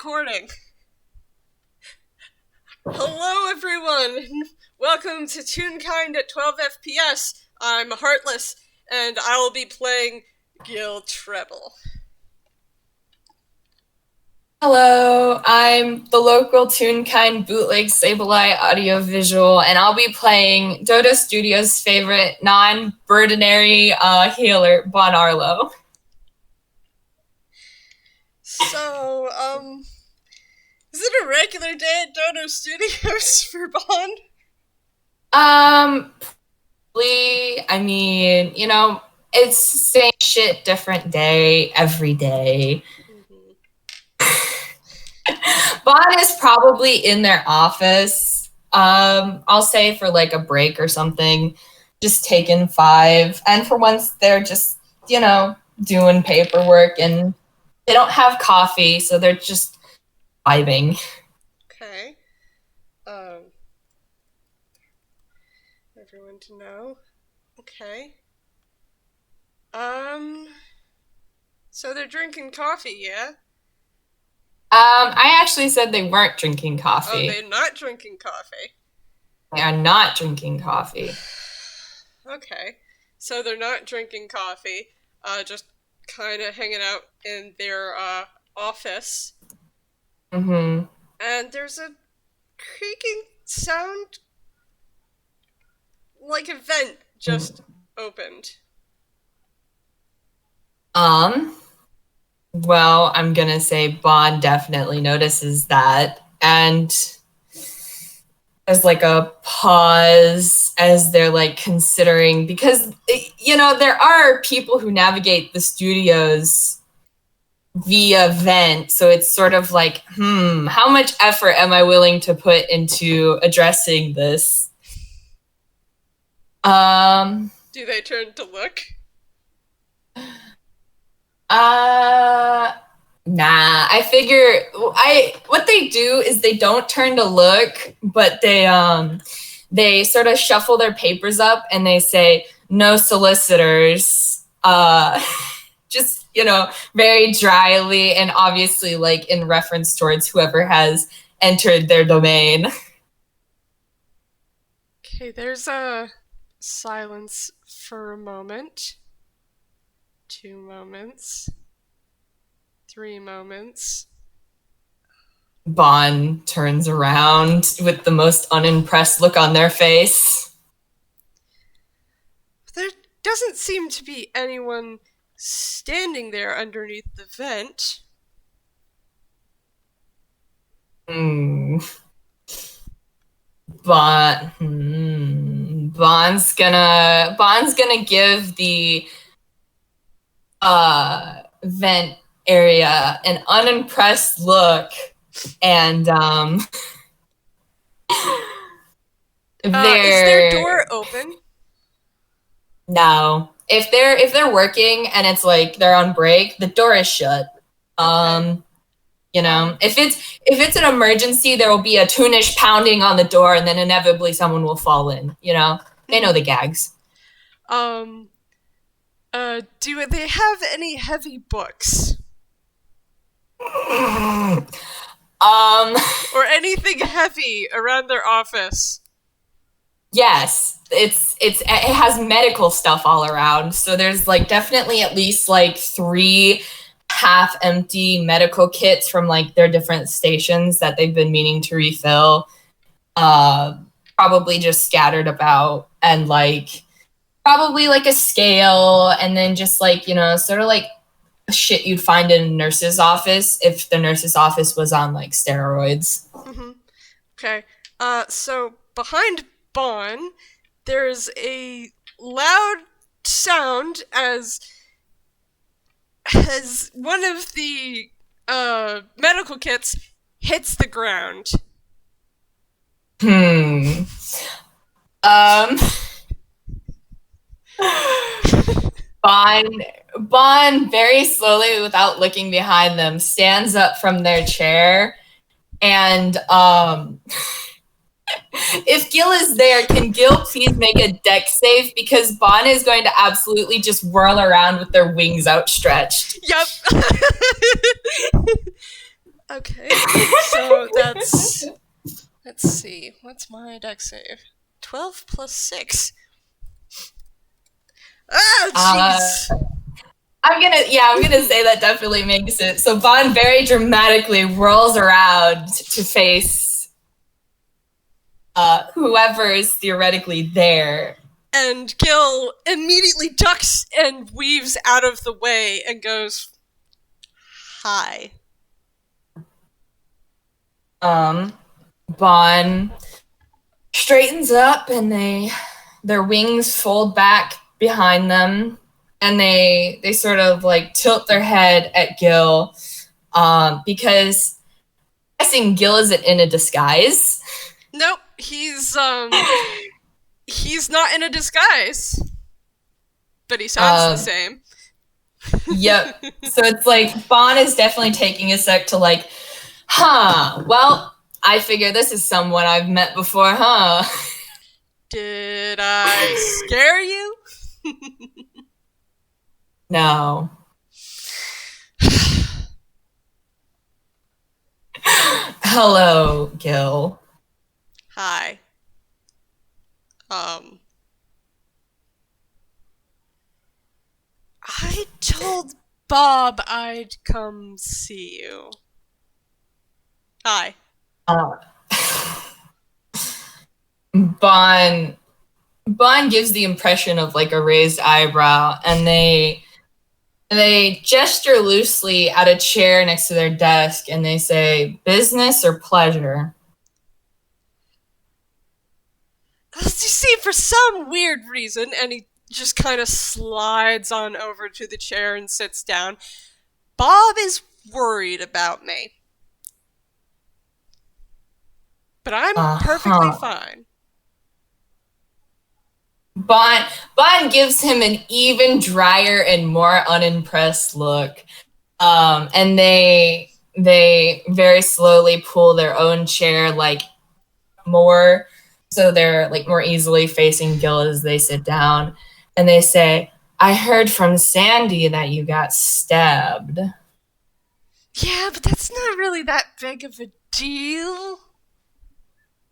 Recording. Hello, everyone. Welcome to Toonkind at 12 FPS. I'm Heartless, and I will be playing Gille Treble. Hello, I'm the local Toonkind bootleg Sableye audiovisual, and I'll be playing Dodo Studios' favorite non-burdenary healer, Bon Arlo. So, is it a regular day at Dodo Studios for Bond? It's same shit, different day, every day. Bon is probably in their office. I'll say for like a break or something, just taking 5. And for once, they're just, doing paperwork and they don't have coffee, so they're just vibing. Okay. Everyone to know. Okay. So they're drinking coffee, yeah? I actually said they weren't drinking Oh, coffee. they're not drinking coffee. They are not drinking coffee. Okay. So they're not drinking coffee, just kind of hanging out in their office. Mm-hmm. And there's a creaking sound like a vent just opened. Well, I'm gonna say Bond definitely notices that, and there's like a pause as they're like considering, because there are people who navigate the studios via vent, so it's sort of like, how much effort am I willing to put into addressing this? Do they turn to look? Nah. I figure what they do is they don't turn to look, but they sort of shuffle their papers up and they say no solicitors. Just very dryly and obviously like in reference towards whoever has entered their domain. Okay, there's a silence for a moment. 2 moments. 3 moments. Bond turns around with the most unimpressed look on their face. There doesn't seem to be anyone standing there underneath the vent. Bond's gonna give the vent area an unimpressed look, and Is their door open? No. If they're working and it's like they're on break, the door is shut. Okay. If it's an emergency, there will be a toonish pounding on the door, and then inevitably someone will fall in. They know the gags. Do they have any heavy books? Or anything heavy around their office? Yes, it has medical stuff all around. So there's like definitely at least like 3 half-empty medical kits from like their different stations that they've been meaning to refill. Probably just scattered about, and like probably like a scale, and then just like sort of like shit you'd find in a nurse's office if the nurse's office was on like steroids. Mm-hmm. Okay. So behind Bon, there's a loud sound as one of the medical kits hits the ground. Bond very slowly, without looking behind them, stands up from their chair, and if Gil is there, can Gil please make a deck save, because Bond is going to absolutely just whirl around with their wings outstretched. Yep. Okay, so that's... Let's see, what's my deck save? 12 plus 6. Ah, jeez! I'm gonna say that definitely makes it. So Bond very dramatically rolls around to face whoever is theoretically there. And Gille immediately ducks and weaves out of the way and goes, hi. Bond straightens up and their wings fold back behind them, and they sort of like tilt their head at Gille, because I'm guessing Gille is in a disguise. Nope, he's not in a disguise. But he sounds the same. Yep. So it's like Bond is definitely taking a sec to like, well, I figure this is someone I've met before, huh? Did I scare you? No. Hello, Gille. Hi. I told Bob I'd come see you. Hi. Bond gives the impression of like a raised eyebrow, and they gesture loosely at a chair next to their desk, and they say, "Business or pleasure?" You see, for some weird reason, and he just kind of slides on over to the chair and sits down, Bob is worried about me. But I'm perfectly fine. Bond gives him an even drier and more unimpressed look. And they very slowly pull their own chair like more, so they're like more easily facing Gille as they sit down. And they say, "I heard from Sandy that you got stabbed." Yeah, but that's not really that big of a deal.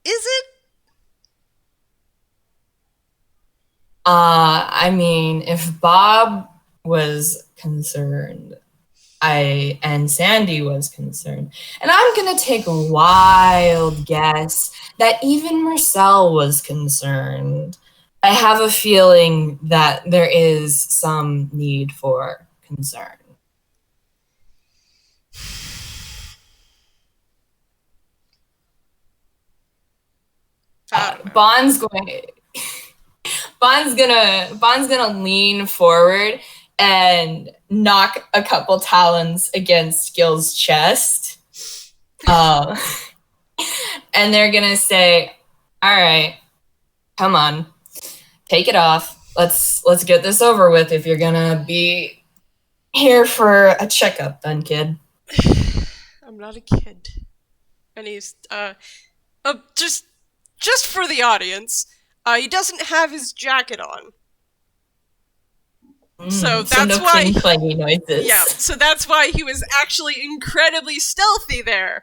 Is it? I mean, if Bob was concerned, and Sandy was concerned, and I'm gonna take a wild guess that even Marcel was concerned. I have a feeling that there is some need for concern. Bond's gonna lean forward and knock a couple talons against Gille's chest. And they're gonna say, "All right, come on, take it off. Let's get this over with if you're gonna be here for a checkup, then, kid." I'm not a kid. And he's, just for the audience, he doesn't have his jacket on. So that's why... noises. Yeah, so that's why he was actually incredibly stealthy there.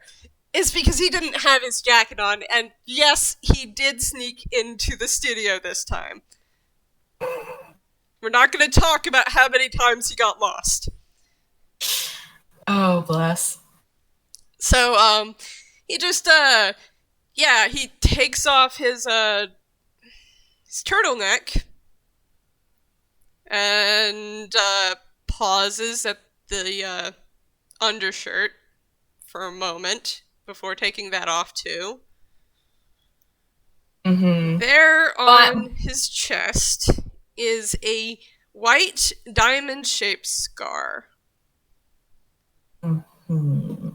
Is because he didn't have his jacket on, and yes, he did sneak into the studio this time. We're not going to talk about how many times he got lost. Oh, bless. So, he just, he takes off his turtleneck and, pauses at the, undershirt for a moment before taking that off, too. Mm-hmm. There on his chest is a white diamond-shaped scar. Mm-hmm.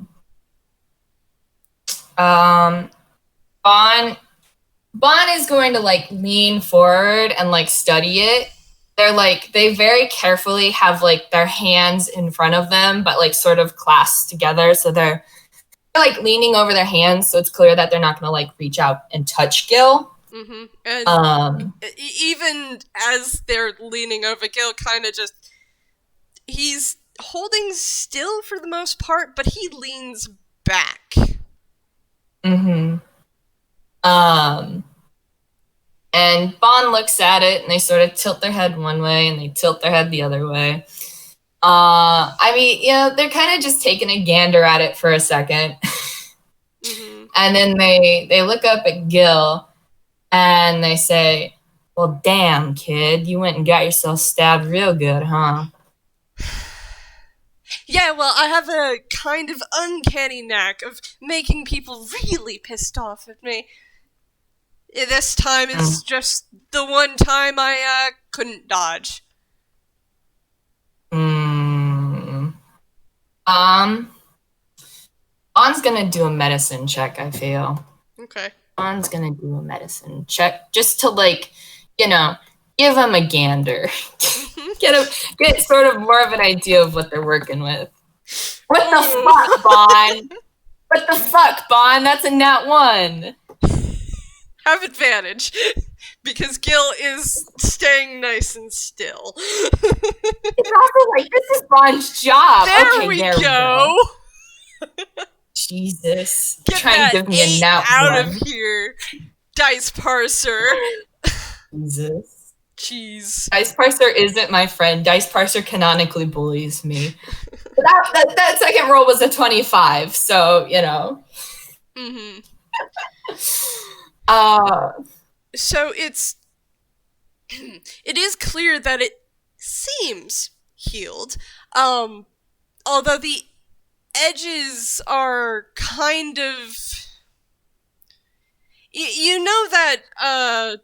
Bond is going to like lean forward and like study it. They very carefully have like their hands in front of them, but like sort of clasped together. So they're like leaning over their hands. So it's clear that they're not going to like reach out and touch Gille. Mm-hmm. And even as they're leaning over, Gille kind of he's holding still for the most part, but he leans back. Mm-hmm. Um, and Bond looks at it, and they sort of tilt their head one way, and they tilt their head the other way. I mean, they're kind of just taking a gander at it for a second. Mm-hmm. And then they look up at Gil, and they say, "Well, damn, kid, you went and got yourself stabbed real good, huh?" Yeah, well, I have a kind of uncanny knack of making people really pissed off at me. This time is just the one time I couldn't dodge. Mm. Um, Bond's gonna do a medicine check, I feel. Okay. Bond's gonna do a medicine check just to you know, give him a gander. Mm-hmm. Get sort of more of an idea of what they're working with. What the Ooh. fuck, Bond? What the fuck, Bond? That's a nat one. Have advantage. Because Gil is staying nice and still. It's also like this is Bond's job. There Okay, we there we go. go. Jesus. Get Try and that give me a 8 nat out one. of here, dice parser. Jesus. Jeez. Dice Parser isn't my friend. Dice Parser canonically bullies me. But that second roll was a 25, so, Mm-hmm. Uh, So it is clear that it seems healed. Although the edges are kind of you know that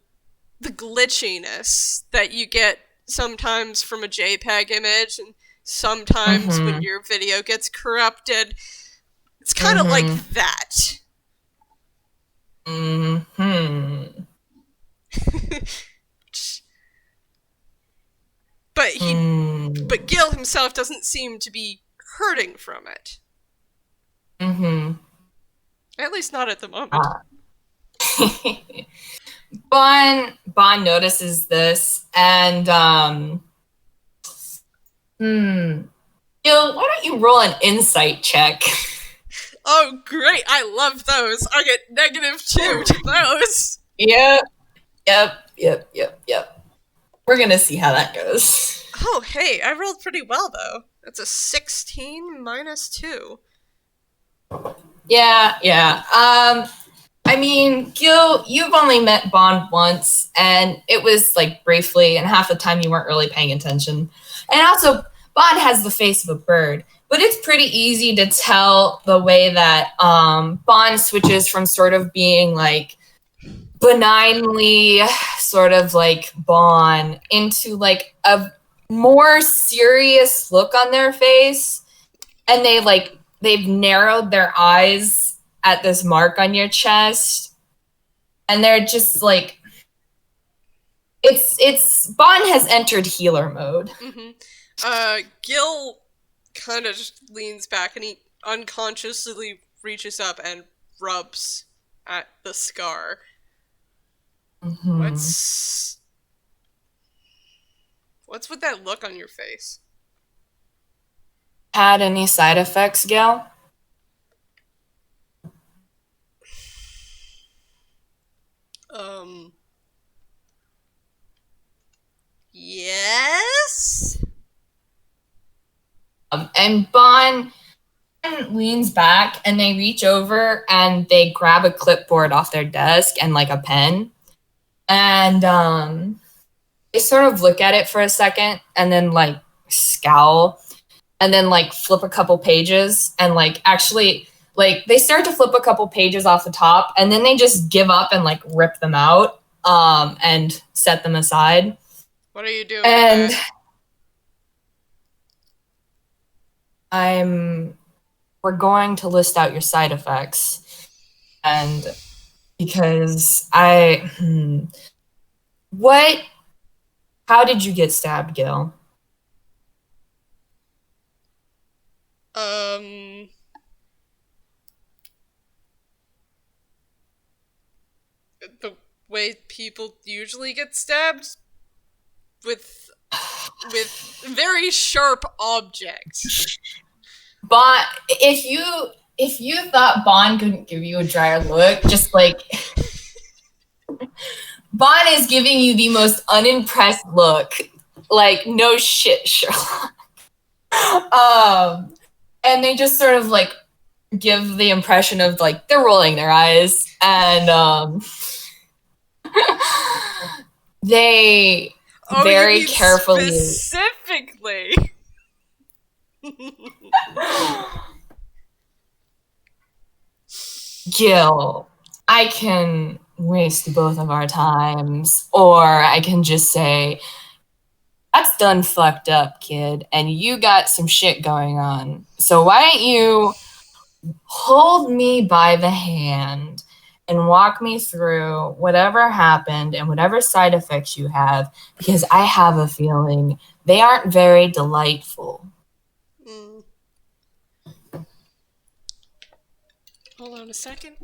the glitchiness that you get sometimes from a JPEG image and sometimes when mm-hmm, your video gets corrupted. It's kind of like mm-hmm, that. mm-hmm, but mm, but Gil himself doesn't seem to be hurting from it. mm-hmm. At least not at the moment. Bond notices this, and Gil, why don't you roll an insight check? Oh, great! I love those. I get -2 to those. Yep. We're gonna see how that goes. Oh, hey, I rolled pretty well though. That's a 16 -2. Yeah. I mean, Gil, you've only met Bond once, and it was like briefly, and half the time you weren't really paying attention. And also, Bond has the face of a bird, but it's pretty easy to tell the way that Bond switches from sort of being like benignly sort of like Bond into like a more serious look on their face, and they've narrowed their eyes at this mark on your chest, and they're just like it's Bond has entered healer mode. Mm-hmm. Gil kind of just leans back and he unconsciously reaches up and rubs at the scar. Mm-hmm. What's with that look on your face? Had any side effects, Gil? Yes? And Bond leans back, and they reach over and they grab a clipboard off their desk and like a pen, and they sort of look at it for a second and then like scowl, and then like flip a couple pages, and like actually like they start to flip a couple pages off the top, and then they just give up and like rip them out and set them aside. What are you doing? And we're going to list out your side effects, and because how did you get stabbed, Gil? The way people usually get stabbed with very sharp objects. But if you if you thought Bond couldn't give you a drier look, just like Bond is giving you the most unimpressed look. Like, no shit, Sherlock. And they just sort of like give the impression of like they're rolling their eyes, and they very carefully specifically. Gille, I can waste both of our times, or I can just say, that's done fucked up, kid, and you got some shit going on. So why don't you hold me by the hand and walk me through whatever happened and whatever side effects you have, because I have a feeling they aren't very delightful. Hold on a second.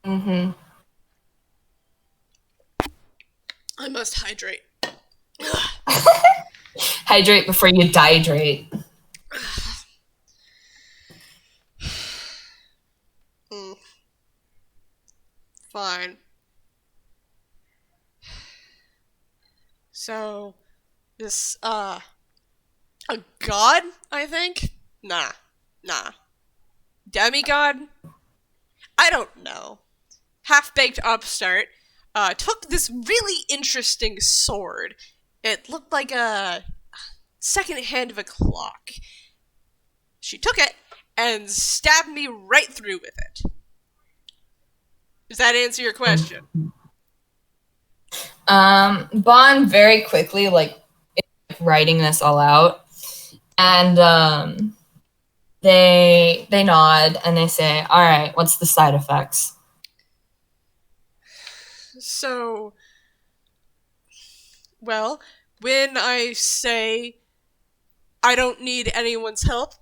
Mm-hmm. I must hydrate. Hydrate before you dihydrate. Fine. So, this, a god, I think? Nah. Demigod? I don't know. Half-baked upstart, took this really interesting sword. It looked like a second hand of a clock. She took it and stabbed me right through with it. Does that answer your question? Bond very quickly, like, writing this all out, and they nod and they say, all right, what's the side effects? So, well, when I say I don't need anyone's help,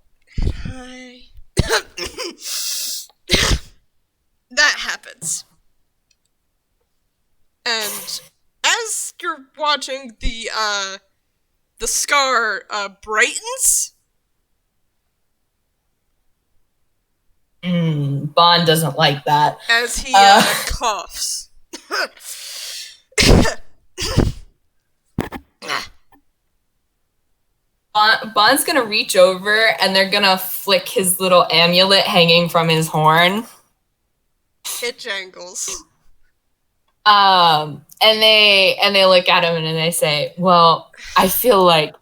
that happens. And as you're watching, the scar brightens. Bond doesn't like that. As he coughs. Bond's gonna reach over and they're gonna flick his little amulet hanging from his horn. It jangles. And they look at him and they say, well, I feel like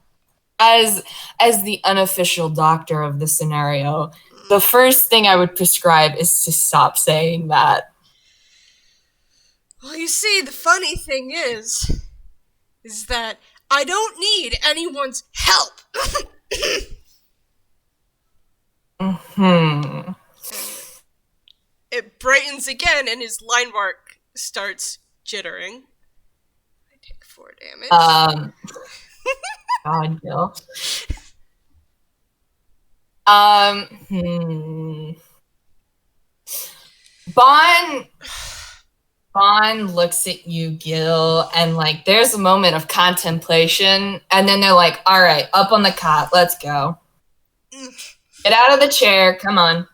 as the unofficial doctor of the scenario, the first thing I would prescribe is to stop saying that. Well, you see, the funny thing is that I don't need anyone's help. It brightens again, and his line mark starts jittering. I take 4 damage. God, Gille. Bond looks at you, Gille, and like there's a moment of contemplation, and then they're like, all right, up on the cot, let's go. Get out of the chair, come on.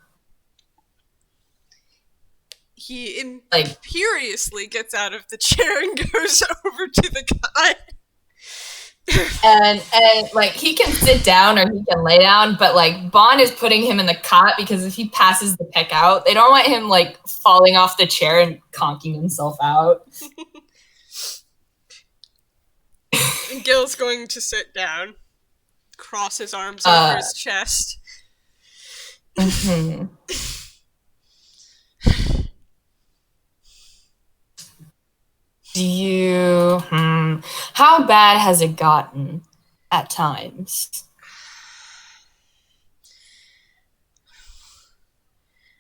He imperiously gets out of the chair and goes over to the cot. And like he can sit down or he can lay down, but like Bond is putting him in the cot because if he passes the peck out, they don't want him like falling off the chair and conking himself out. And Gille's going to sit down, cross his arms over his chest. Do you... How bad has it gotten at times?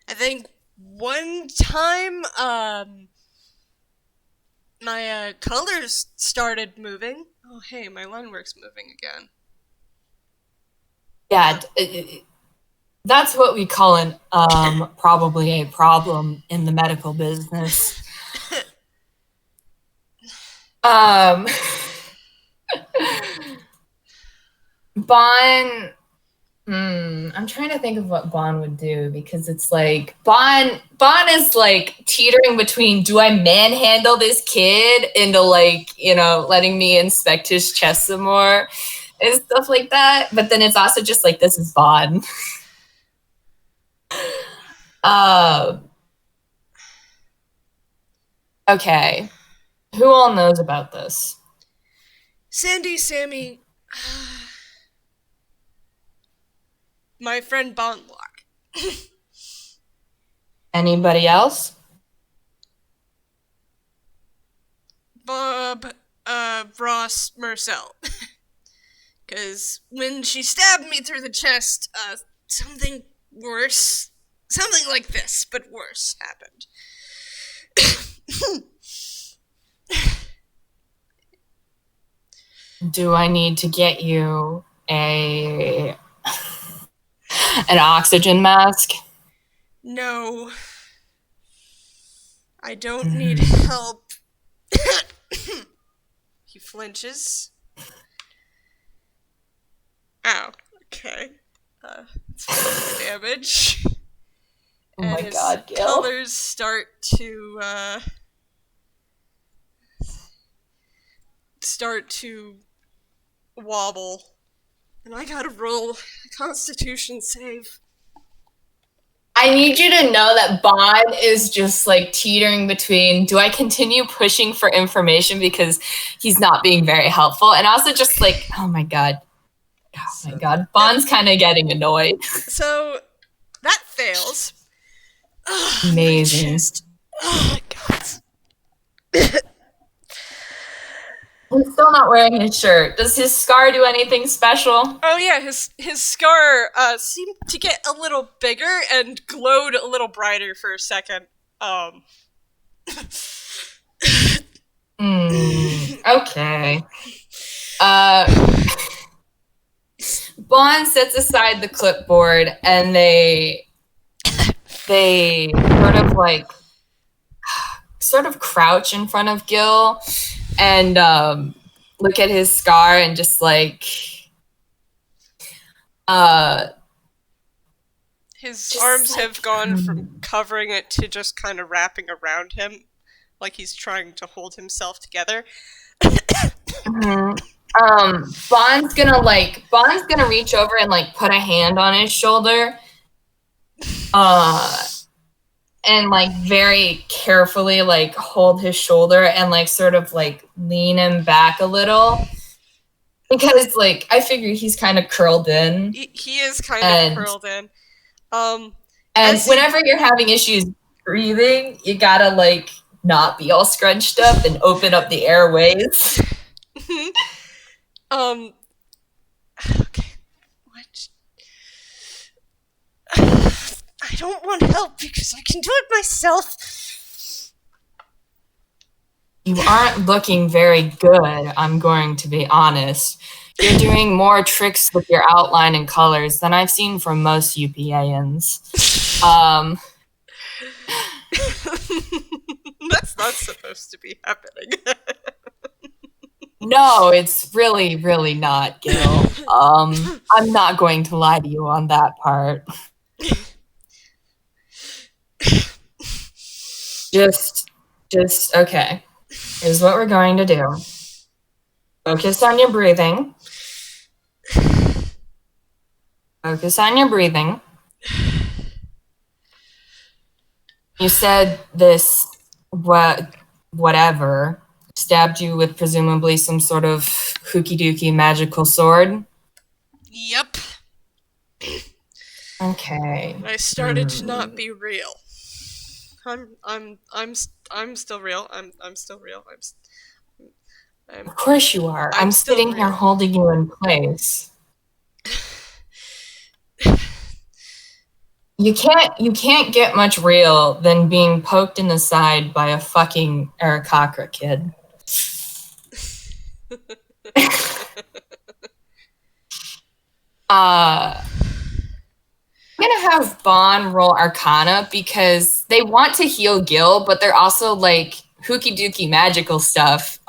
I think one time, my colors started moving. Oh, hey, my line work's moving again. Yeah, that's what we call an probably a problem in the medical business. Bond I'm trying to think of what Bon would do, because it's like Bon is like teetering between, do I manhandle this kid into like, letting me inspect his chest some more and stuff like that. But then it's also just like, this is Bon. Okay. Who all knows about this? Sandy, Sammy, my friend Bonlock. Anybody else? Bob, Ross, Marcel. Because when she stabbed me through the chest, something worse, something like this, but worse, happened. Do I need to get you an oxygen mask? No. I don't need help. He flinches. Ow. Okay. It's damage. Oh my his God, Gil. colors start to wobble. And I gotta roll a Constitution save. I need you to know that Bon is just like teetering between, do I continue pushing for information because he's not being very helpful? And also just like, oh my God. Bon's kind of getting annoyed. So that fails. Amazing. Oh my God. He's still not wearing his shirt. Does his scar do anything special? Oh yeah, his scar seemed to get a little bigger and glowed a little brighter for a second. Okay. Bon sets aside the clipboard and they sort of crouch in front of Gille and look at his scar and just like his arms have gone from covering it to just kind of wrapping around him, like he's trying to hold himself together. Bon's gonna reach over and like put a hand on his shoulder, and like very carefully like hold his shoulder and like sort of like lean him back a little, because like I figure he's kind of curled in. He is kind of curled in. And whenever you're having issues breathing, you gotta like not be all scrunched up and open up the airways. Okay. What? I don't want help because I can do it myself. You aren't looking very good, I'm going to be honest. You're doing more tricks with your outline and colors than I've seen from most UPAians. That's not supposed to be happening. No, it's really, really not, Gille. I'm not going to lie to you on that part. Just, okay. Here's what we're going to do. Focus on your breathing. Focus on your breathing. You said this, whatever, stabbed you with presumably some sort of hooky-dooky magical sword? Yep. Okay. I started to not be real. I'm still real. I'm still real. Of course you are. I'm sitting here holding you in place. You can't get much real than being poked in the side by a fucking Aarakocra kid. I'm gonna have Bon roll Arcana because they want to heal Gille, but they're also like hooky dooky magical stuff.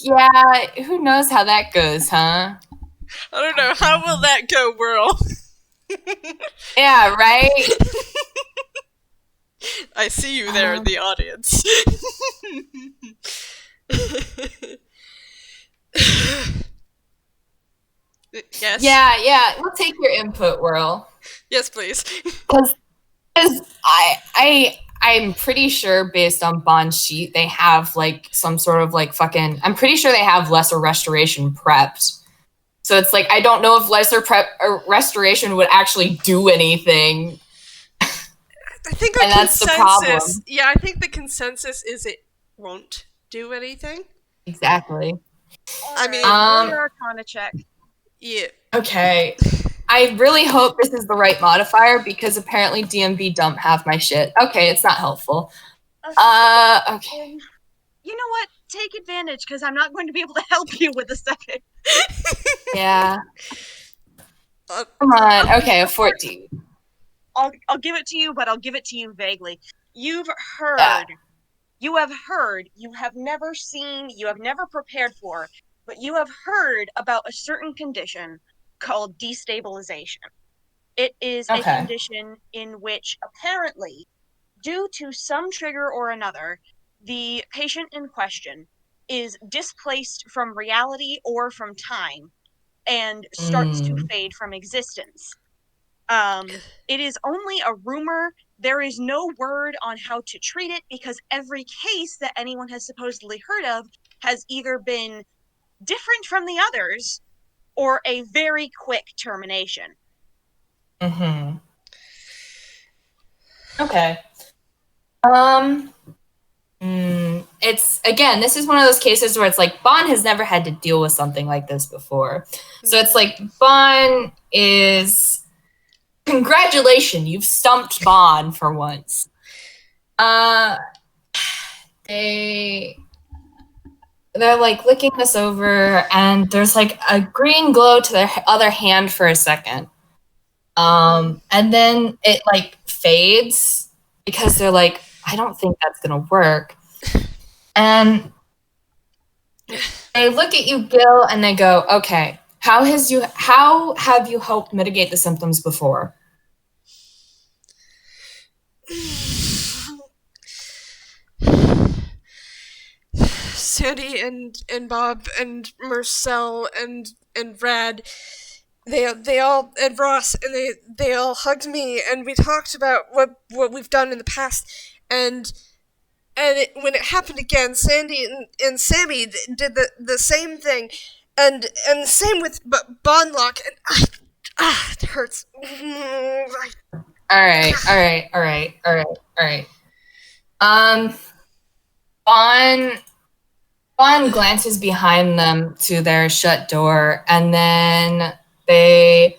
Yeah, who knows how that goes, huh? I don't know. How will that go, Whirl? Yeah, right? I see you there in the audience. Yes? Yeah, we'll take your input, Whirl. Yes, please. Because I'm pretty sure based on Bond's sheet, they have like some sort of like fucking, I'm pretty sure they have lesser restoration prepped. So it's like, I don't know if lesser prep or restoration would actually do anything. I think And that's the problem. Yeah, I think the consensus is it won't do anything. Exactly. I mean, roll your Arcana check. Yeah. Okay. I really hope this is the right modifier because apparently DMV don't have my shit. Okay, it's not helpful. Okay. You know what? Take advantage because I'm not going to be able to help you with the second. Yeah. Come on. Okay, a 14. I'll give it to you, but I'll give it to you vaguely. You've heard. You have heard. You have never seen. You have never prepared for. But you have heard about a certain condition called destabilization. It is a condition in which apparently, due to some trigger or another, the patient in question is displaced from reality or from time and starts to fade from existence. It is only a rumor. There is no word on how to treat it because every case that anyone has supposedly heard of has either been different from the others or a very quick termination. Okay. It's, again, this is one of those cases where it's like Bond has never had to deal with something like this before. So it's like Bond is, congratulations, you've stumped Bond for once. They're like looking this over and there's like a green glow to their other hand for a second. And then it like fades because they're like, I don't think that's gonna work. And they look at you, Gille, and they go, okay, how have you helped mitigate the symptoms before? Sandy and Bob and Marcel and Brad, they all, and Ross, and they all hugged me, and we talked about what we've done in the past, and when it happened again, Sandy and Sammy did the same thing, and same with Bondlock, and it hurts. All right. Bond glances behind them to their shut door, and then they,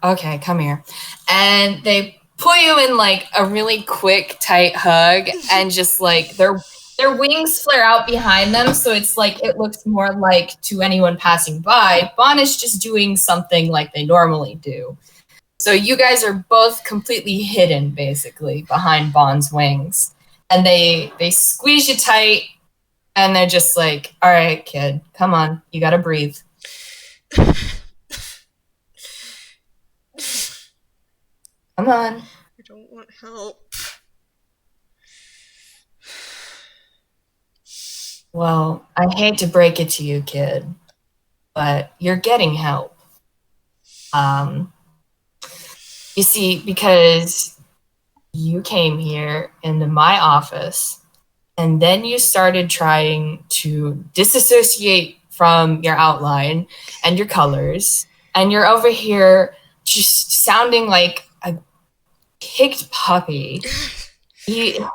okay, come here, and they pull you in like a really quick, tight hug, and just like their wings flare out behind them, so it's like it looks more like to anyone passing by, Bond is just doing something like they normally do. So you guys are both completely hidden, basically, behind Bond's wings. And they squeeze you tight, and they're just like, all right, kid, come on, you gotta breathe. Come on. I don't want help. Well, I hate to break it to you, kid, but you're getting help. You see, because you came here into my office, and then you started trying to disassociate from your outline and your colors, and you're over here just sounding like a kicked puppy. You're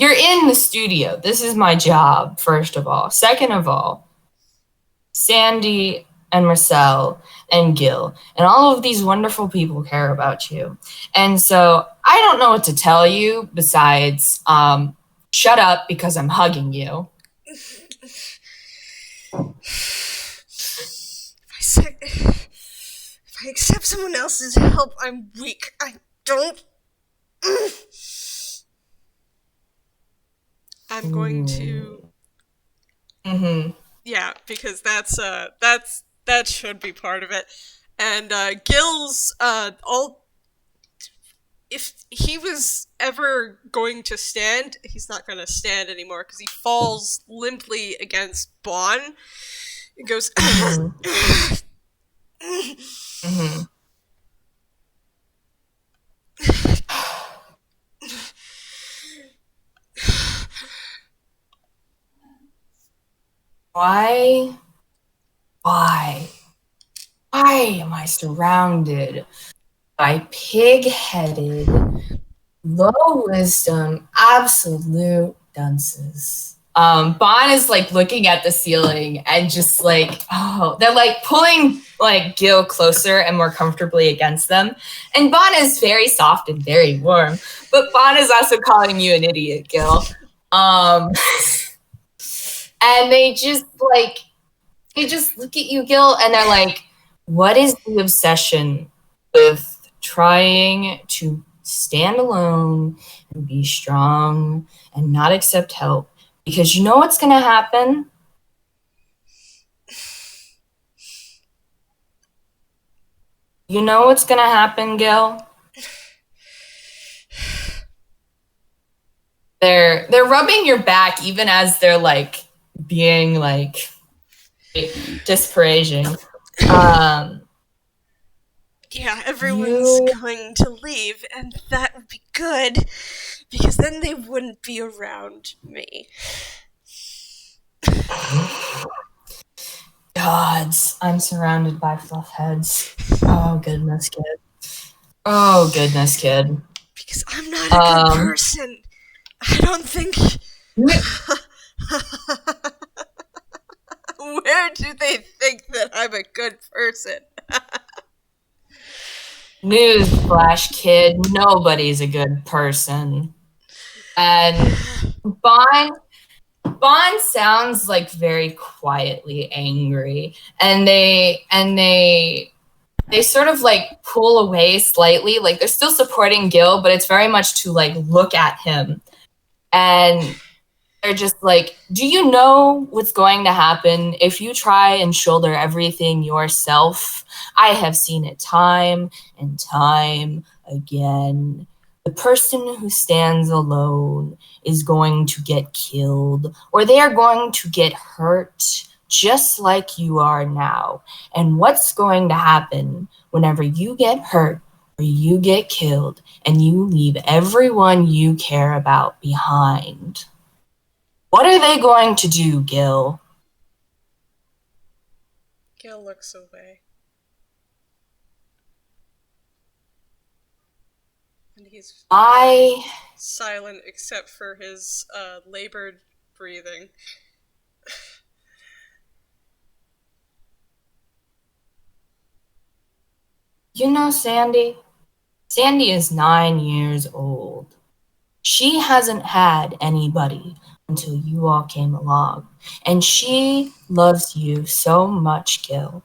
in the studio. This is my job, first of all. Second of all, Sandy and Marcel and Gille and all of these wonderful people care about you. And so I don't know what to tell you besides shut up because I'm hugging you. If I accept someone else's help, I'm weak. I don't. I'm going to. Yeah, because that should be part of it. And Gil's all if he was ever going to stand, he's not going to stand anymore because he falls limply against Bon. He goes. Mm-hmm. Why? Why? Why am I surrounded by pig-headed, low wisdom, absolute dunces? Bon is like looking at the ceiling and just like, oh, they're like pulling like Gil closer and more comfortably against them. And Bon is very soft and very warm, but Bon is also calling you an idiot, Gil. And they just look at you, Gil, and they're like, what is the obsession with trying to stand alone and be strong and not accept help? Because you know what's going to happen? You know what's going to happen, Gil? They're rubbing your back even as they're like being like disparaging. Yeah, everyone's going to leave, and that would be good, because then they wouldn't be around me. Gods, I'm surrounded by fluff heads. Oh, goodness, kid. Oh, goodness, kid. Because I'm not a good person. I don't think... Where do they think that I'm a good person? Newsflash, kid. Nobody's a good person. And Bon sounds like very quietly angry, and they sort of like pull away slightly, like they're still supporting Gil, but it's very much to like look at him, and they're just like, do you know what's going to happen if you try and shoulder everything yourself? I have seen it time and time again. The person who stands alone is going to get killed, or they are going to get hurt just like you are now. And what's going to happen whenever you get hurt or you get killed and you leave everyone you care about behind? What are they going to do, Gil? Gil looks away. And he's silent except for his labored breathing. You know Sandy? Sandy is 9 years old. She hasn't had anybody until you all came along. And she loves you so much, Gil.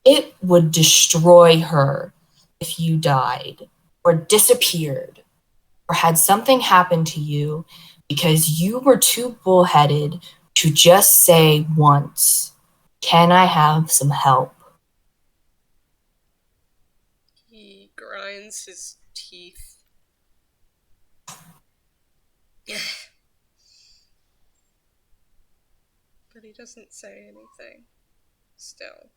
It would destroy her if you died or disappeared or had something happen to you because you were too bullheaded to just say once, "Can I have some help?" He grinds his teeth. But he doesn't say anything. Still.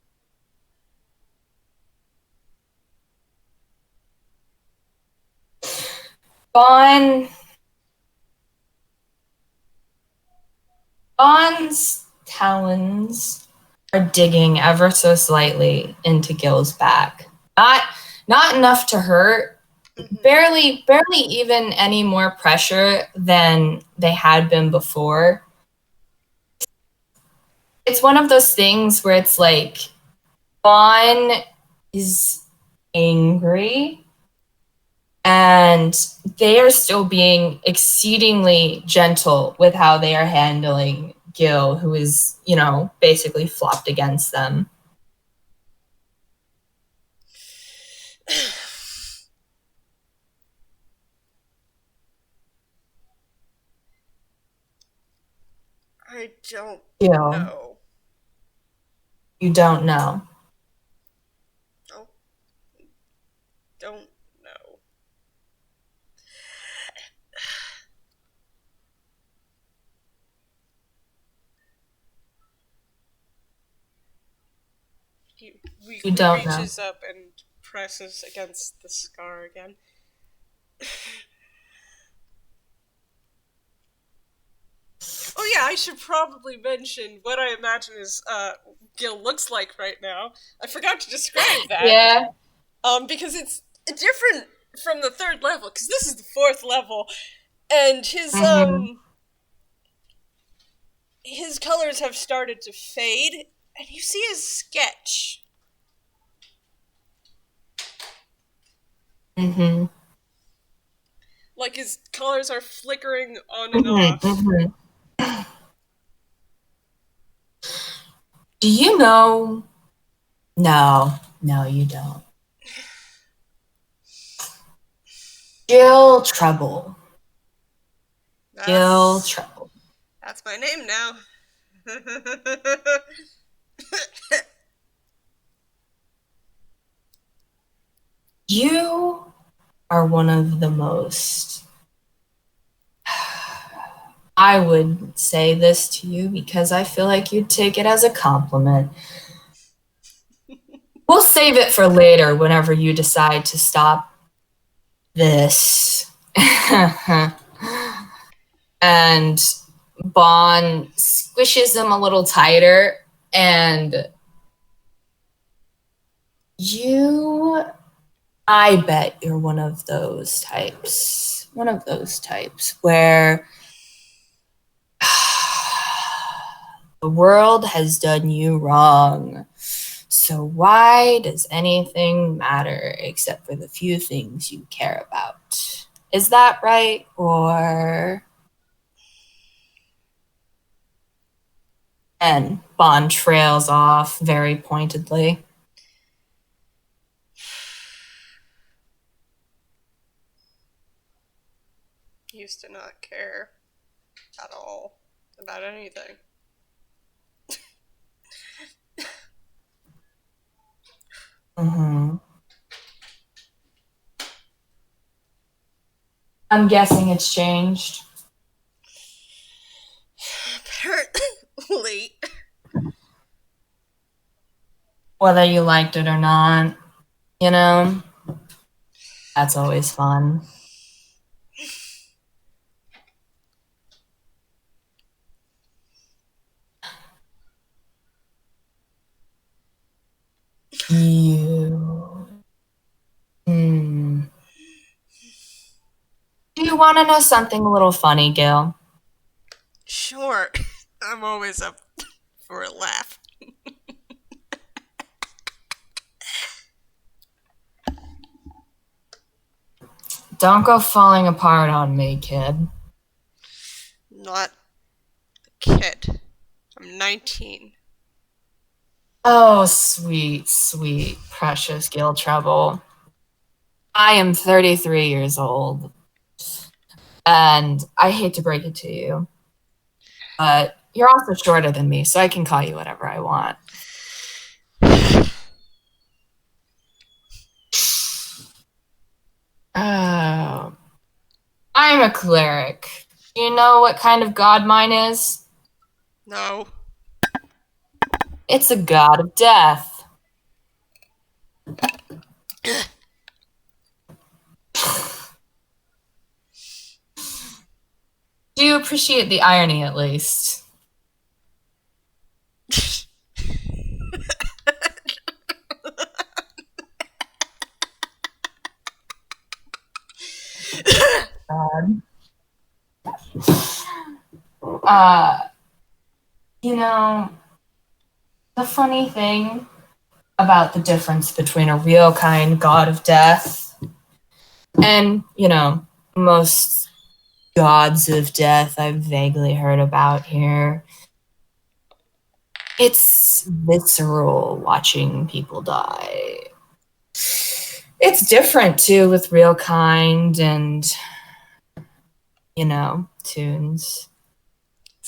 Bon's talons are digging ever so slightly into Gil's back. Not enough to hurt. Barely even any more pressure than they had been before. It's one of those things where it's like Bon is angry and they are still being exceedingly gentle with how they are handling Gil, who is, basically flopped against them. I don't Gil. know. You don't know. Oh, don't know. He You don't know. reaches up and presses against the scar again. Oh yeah, I should probably mention what I imagine Gil looks like right now. I forgot to describe that. Yeah. Because it's different from the third level, because this is the fourth level, and his colors have started to fade, and you see his sketch. Mm-hmm. Like his colors are flickering on and off. Mm-hmm. Do you know? No, you don't. Gille Trouble. Gille Trouble. That's my name now. You are one of the most. I would say this to you because I feel like you'd take it as a compliment. We'll save it for later whenever you decide to stop this. And Bon squishes him a little tighter, and I bet you're one of those types. One of those types where the world has done you wrong. So why does anything matter except for the few things you care about? Is that right? Or... And Bon trails off very pointedly. Used to not care at all about anything. Mm-hmm. I'm guessing it's changed. Apparently. Whether you liked it or not, you know, that's always fun. Do you want to know something a little funny, Gil? Sure. I'm always up for a laugh. Don't go falling apart on me, kid. Not a kid. I'm 19. Oh, sweet, sweet, precious Gil Trouble. I am 33 years old. And I hate to break it to you, but you're also shorter than me, so I can call you whatever I want. Oh. I'm a cleric. Do you know what kind of god mine is? No. It's a god of death. Do you appreciate the irony, at least? You know, the funny thing about the difference between a real kind god of death and, you know, most gods of death I've vaguely heard about here, it's visceral watching people die. It's different too with real kind and, you know, tunes.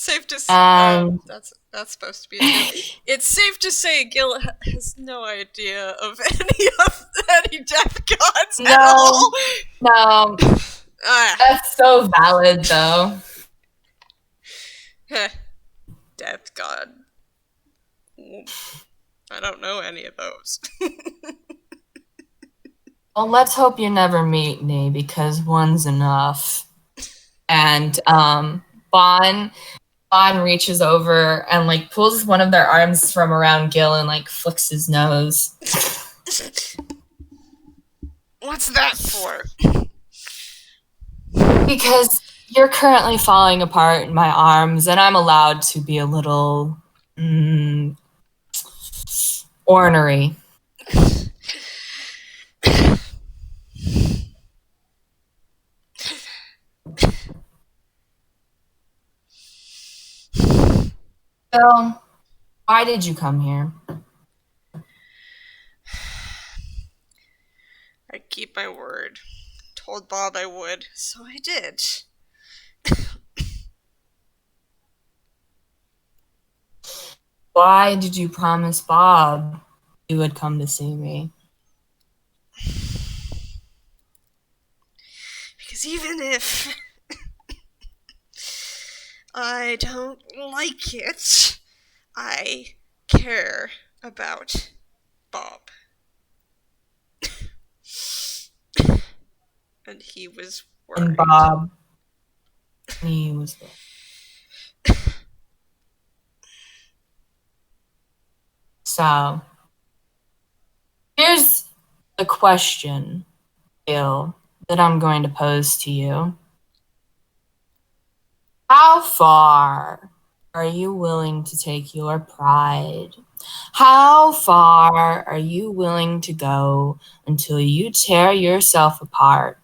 Safe to And that's supposed to be a joke. It's safe to say Gil has no idea of any death gods at all. No, that's so valid though. Death god. I don't know any of those. Well, let's hope you never meet me, because one's enough. And Bon reaches over and like pulls one of their arms from around Gil and like flicks his nose. What's that for? Because you're currently falling apart in my arms, and I'm allowed to be a little ornery. So, why did you come here? I keep my word. Told Bob I would, so I did. Why did you promise Bob you would come to see me? Because even if I don't like it, I care about Bob. And he was worried. And Bob, he was there. So, here's a question, Gil, that I'm going to pose to you. How far are you willing to take your pride? How far are you willing to go until you tear yourself apart?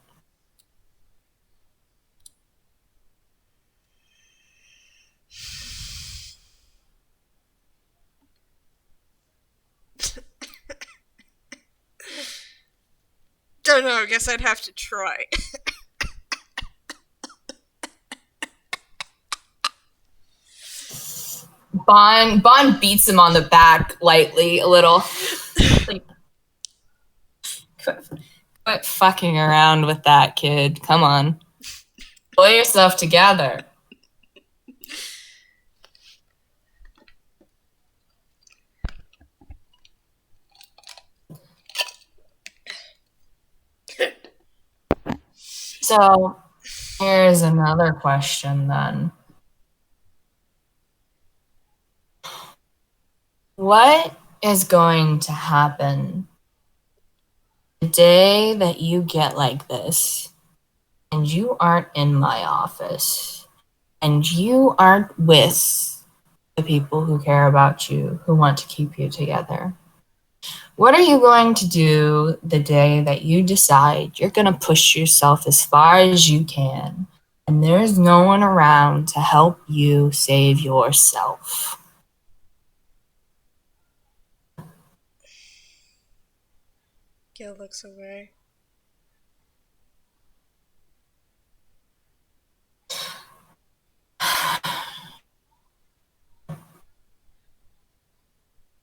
Don't know, I guess I'd have to try. Bon beats him on the back lightly a little. Like, quit fucking around with that, kid. Come on. Pull yourself together. So, here's another question then. What is going to happen the day that you get like this and you aren't in my office and you aren't with the people who care about you, who want to keep you together? What are you going to do the day that you decide you're going to push yourself as far as you can and there's no one around to help you save yourself? Gil looks away.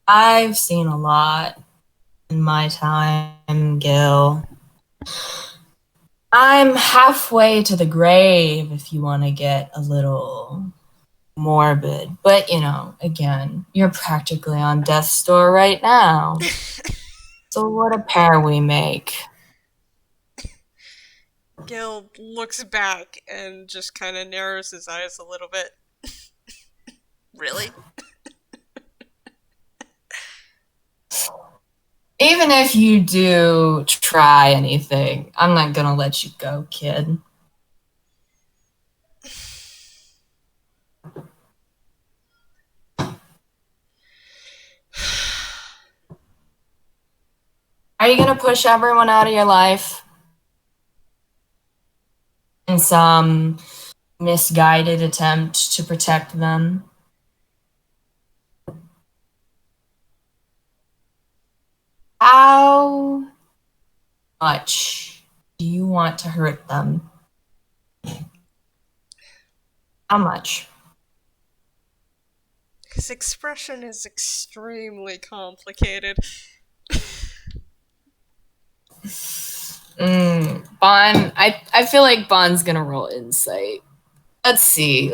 I've seen a lot in my time, Gil. I'm halfway to the grave if you want to get a little morbid. But, you know, again, you're practically on death's door right now. So what a pair we make. Gil looks back and just kind of narrows his eyes a little bit. Really? Even if you do try anything, I'm not gonna let you go, kid. Are you gonna push everyone out of your life in some misguided attempt to protect them? How much do you want to hurt them? How much? His expression is extremely complicated. Bond, I feel like Bond's gonna roll insight. Let's see.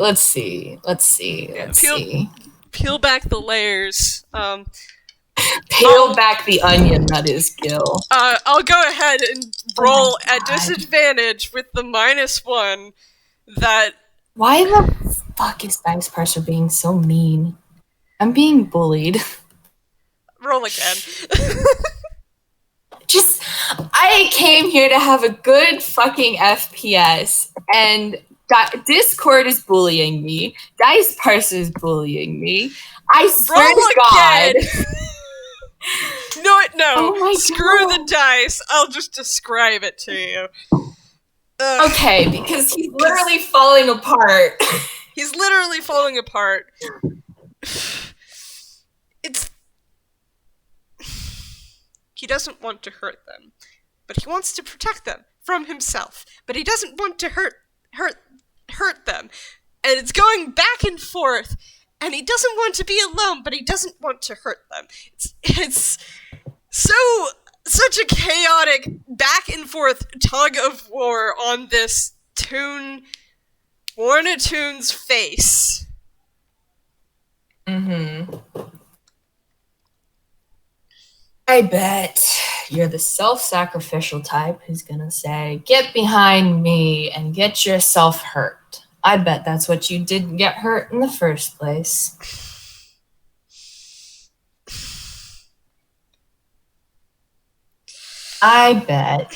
Peel back the layers. Peel back the onion that is Gille. I'll go ahead and roll at disadvantage with the -1 that... Why the fuck is Dice Parser being so mean? I'm being bullied. Roll again. I came here to have a good fucking FPS, and Discord is bullying me. Dice Parser is bullying me. I swear Roll to God. No. Oh Screw the dice. I'll just describe it to you. Okay, because he's literally falling apart. He's literally falling apart. He doesn't want to hurt them, but he wants to protect them from himself. But he doesn't want to hurt them, and it's going back and forth. And he doesn't want to be alone, but he doesn't want to hurt them. It's such a chaotic back and forth tug of war on this Lorna Toon's face. I bet you're the self-sacrificial type who's gonna say, "Get behind me and get yourself hurt." I bet that's what you did get hurt in the first place. I bet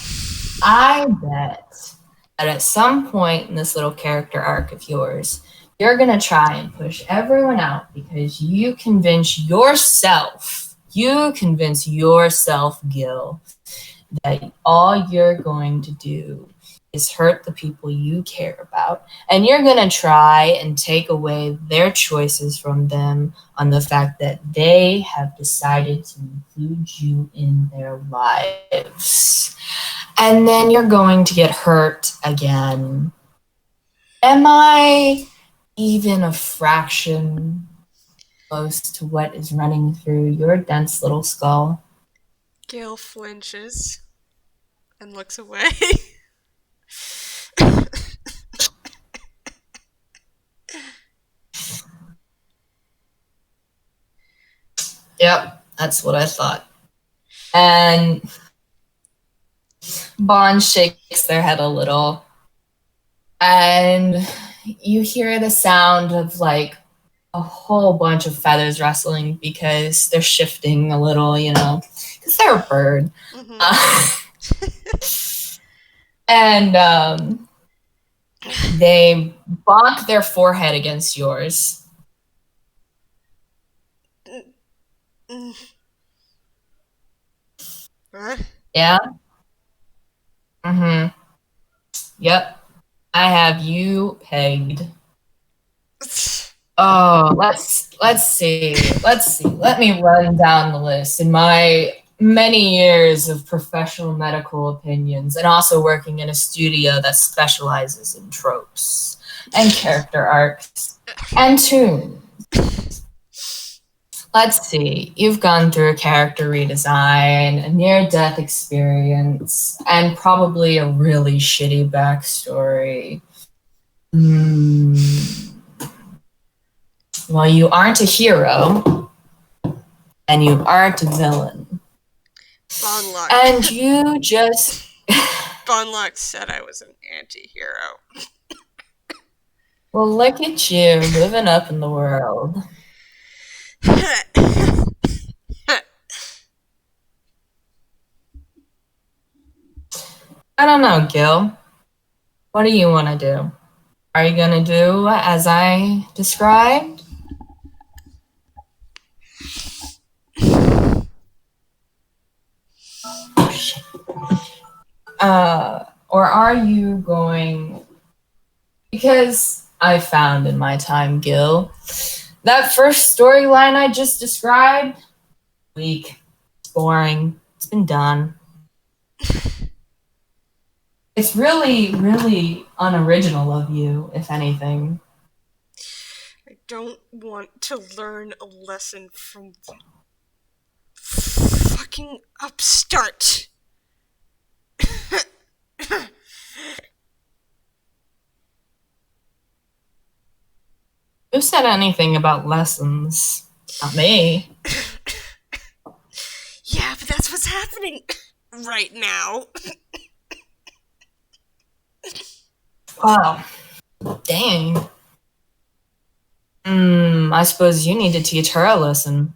that at some point in this little character arc of yours, you're gonna try and push everyone out because you convince yourself, Gille, that all you're going to do is hurt the people you care about, and you're gonna try and take away their choices from them on the fact that they have decided to include you in their lives. And then you're going to get hurt again. Am I even a fraction close to what is running through your dense little skull? Gille flinches and looks away. Yep, that's what I thought. And Bond shakes their head a little, and you hear the sound of like a whole bunch of feathers rustling because they're shifting a little, because they're a bird. And they bonk their forehead against yours. What? Yeah? Yep. I have you pegged. Oh, let's see. Let me run down the list. In my many years of professional medical opinions and also working in a studio that specializes in tropes and character arcs and tunes. Let's see. You've gone through a character redesign, a near-death experience, and probably a really shitty backstory. Well, you aren't a hero, and you aren't a villain. Bonlock. And you just... Bonlock said I was an anti-hero. Well, look at you, living up in the world. I don't know, Gille. What do you want to do? Are you going to do as I described? Or are you going... Because I found in my time, Gille, that first storyline I just described, weak, it's boring, it's been done. It's really, really unoriginal of you, if anything. don't want to learn a lesson from the fucking upstart. Who said anything about lessons? Not me. Yeah, but that's what's happening right now. Wow. Dang. I suppose you need to teach her a lesson.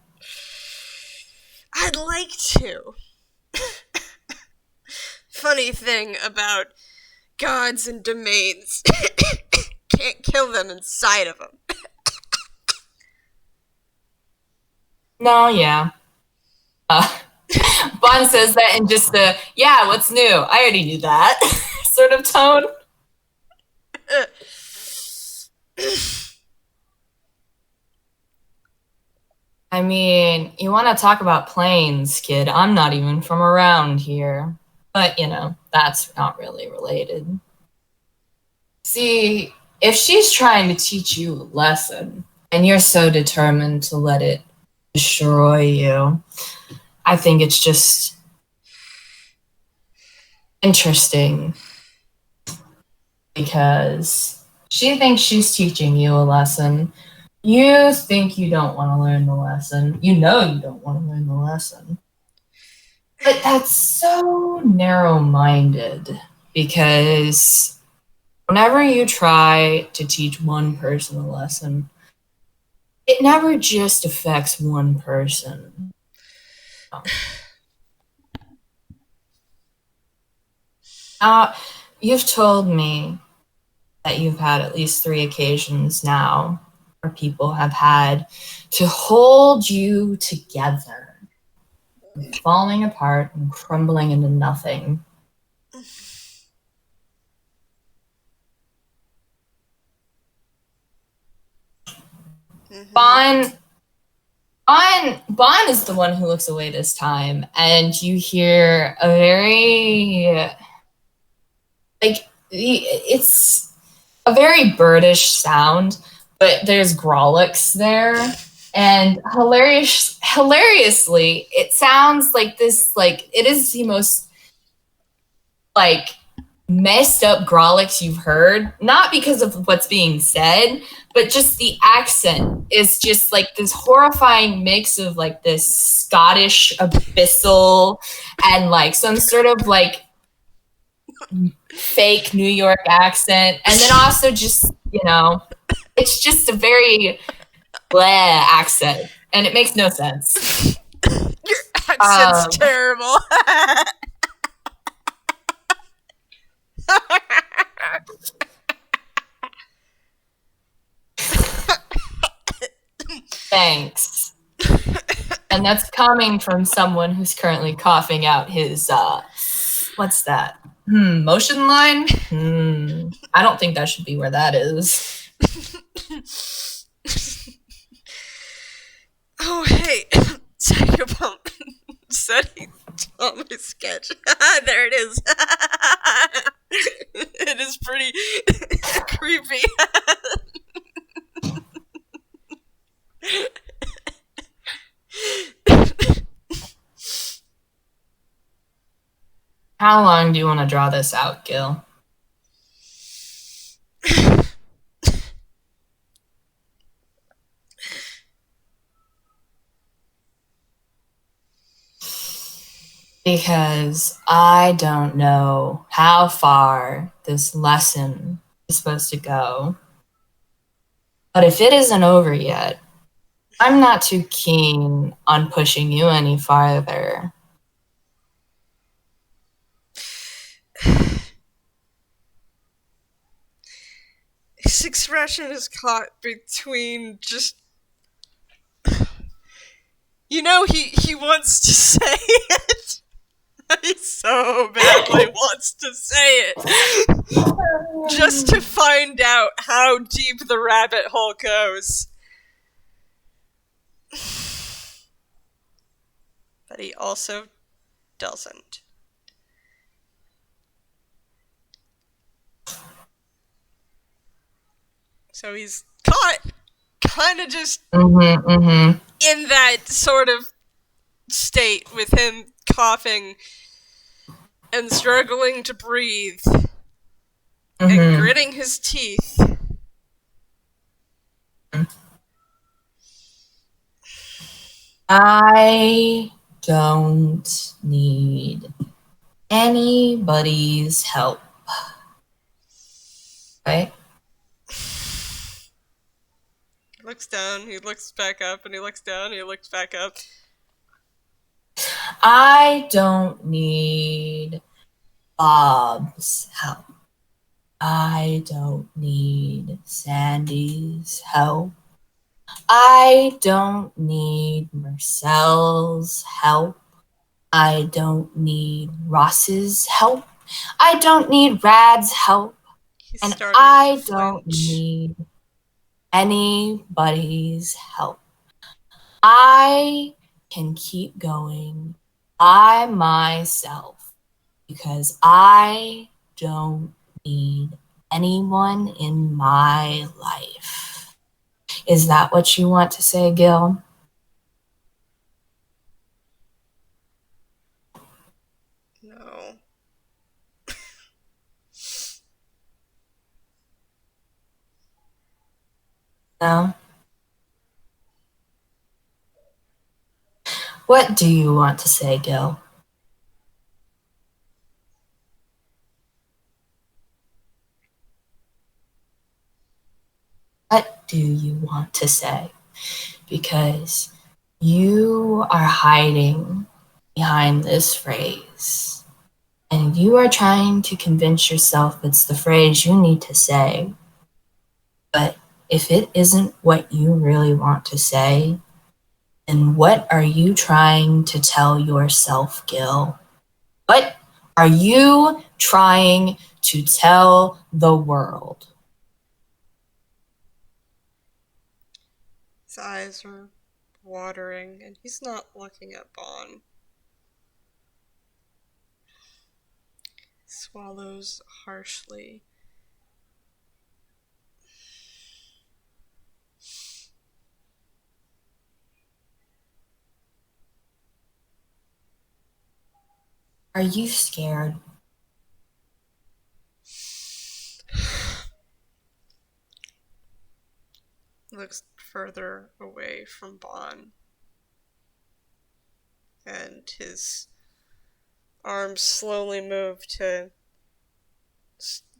I'd like to. Funny thing about gods and domains. Can't kill them inside of them. No, yeah. Bond says that in just the, yeah, what's new? I already knew that sort of tone. I mean, you want to talk about planes, kid. I'm not even from around here. But, that's not really related. See, if she's trying to teach you a lesson, and you're so determined to let it destroy you, I think it's just interesting. Because she thinks she's teaching you a lesson. You think you don't want to learn the lesson. You know you don't want to learn the lesson. But that's so narrow-minded, because whenever you try to teach one person a lesson, it never just affects one person. You've told me that you've had at least 3 occasions now where people have had to hold you together, falling apart and crumbling into nothing. Bon is the one who looks away this time, and you hear a very, it's a very birdish sound, but there's Grolix there, and hilariously, it sounds like this, it is the most, messed up Grolix you've heard, not because of what's being said, but just the accent is just this horrifying mix of this Scottish abyssal and some sort of fake New York accent, and then also just it's just a very blah accent, and it makes no sense. Your accent's terrible. Thanks. And that's coming from someone who's currently coughing out his, what's that? Motion line? I don't think that should be where that is. Oh, hey. Psychopump said he saw my sketch. There it is. It is pretty creepy. How long do you want to draw this out, Gil? Because I don't know how far this lesson is supposed to go. But if it isn't over yet, I'm not too keen on pushing you any farther. His expression is caught between just... he wants to say it. He so badly wants to say it. Just to find out how deep the rabbit hole goes. But he also doesn't. So he's caught kind of just Mm-hmm. in that sort of state with him coughing and struggling to breathe and Mm-hmm. gritting his teeth. I don't need anybody's help. Right? He looks down, he looks back up, and he looks down, he looks back up. I don't need Bob's help. I don't need Sandy's help. I don't need Marcel's help. I don't need Ross's help. I don't need Rad's help. He's And starting I to don't flinch. need anybody's help. I can keep going by myself because I don't need anyone in my life. Is that what you want to say, Gil? No. No? What do you want to say, Gil? What do you want to say? Because you are hiding behind this phrase. And you are trying to convince yourself it's the phrase you need to say. But if it isn't what you really want to say, then what are you trying to tell yourself, Gil? What are you trying to tell the world? His eyes are watering, and he's not looking at Bon. Swallows harshly. Are you scared? Looks further away from Bon. And his arms slowly move to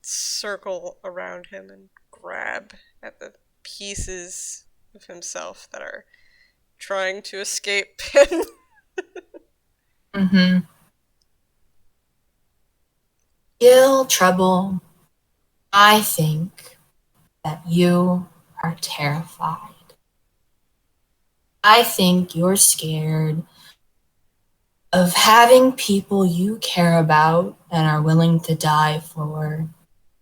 circle around him and grab at the pieces of himself that are trying to escape him. Mm-hmm. Gil Trouble, I think that you are terrified. I think you're scared of having people you care about and are willing to die for.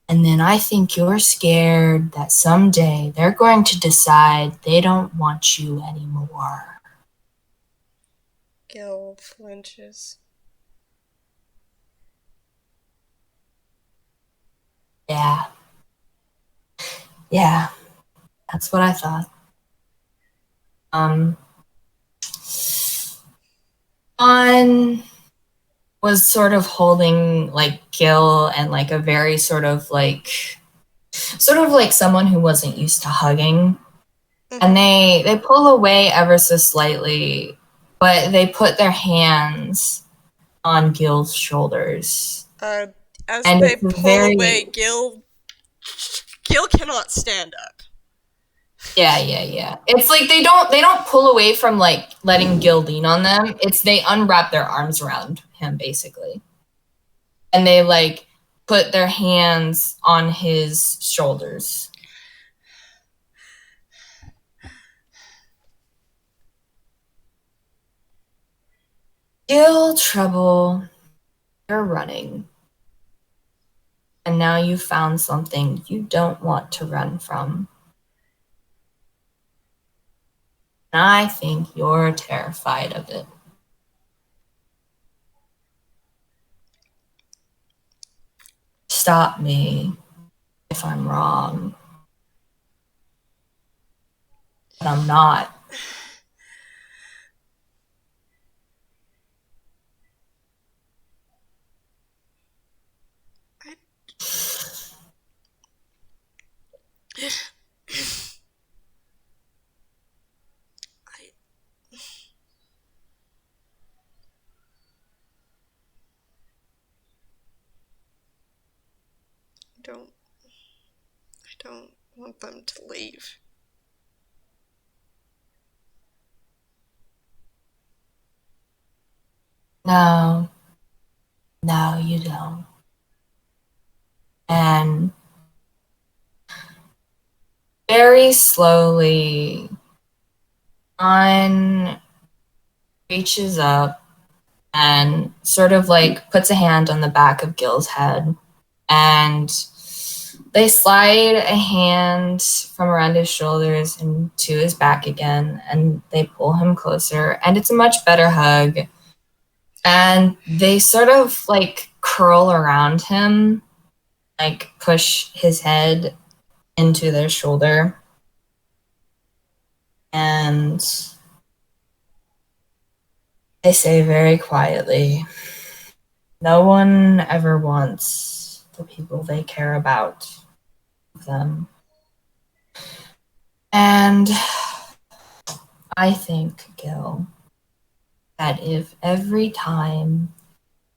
And then I think you're scared that someday they're going to decide they don't want you anymore. Gil flinches. Yeah. Yeah, that's what I thought. On was sort of holding like Gil and like a very sort of like someone who wasn't used to hugging. And they pull away ever so slightly, but they put their hands on Gil's shoulders. As And they it's a pull very away, Gil cannot stand up. yeah. It's like they don't pull away from like letting Gil lean on them. It's they unwrap their arms around him basically. And they like put their hands on his shoulders. Gil Trouble, you're running. And now you found something you don't want to run from. And I think you're terrified of it. Stop me if I'm wrong. but I'm not. I don't. I don't want them to leave. No, no, you don't. And very slowly, On reaches up and sort of like puts a hand on the back of Gil's head, and they slide a hand from around his shoulders and to his back again, and they pull him closer, and it's a much better hug. And they sort of like curl around him, like push his head into their shoulder. And they say very quietly, no one ever wants the people they care about them. And I think, Gil, that if every time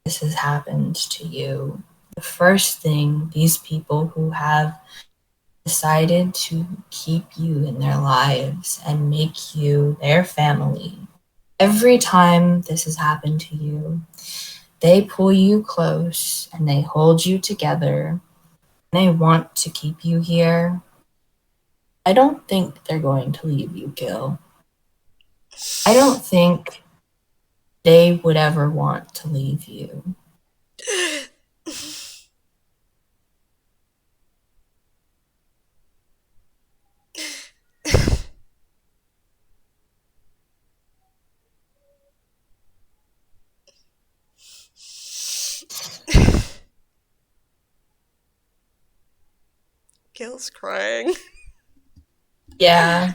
this has happened to you, the first thing these people who have decided to keep you in their lives and make you their family, every time this has happened to you, they pull you close and they hold you together. They want to keep you here. I don't think they're going to leave you, Gil. I don't think they would ever want to leave you. Gil's crying. Yeah.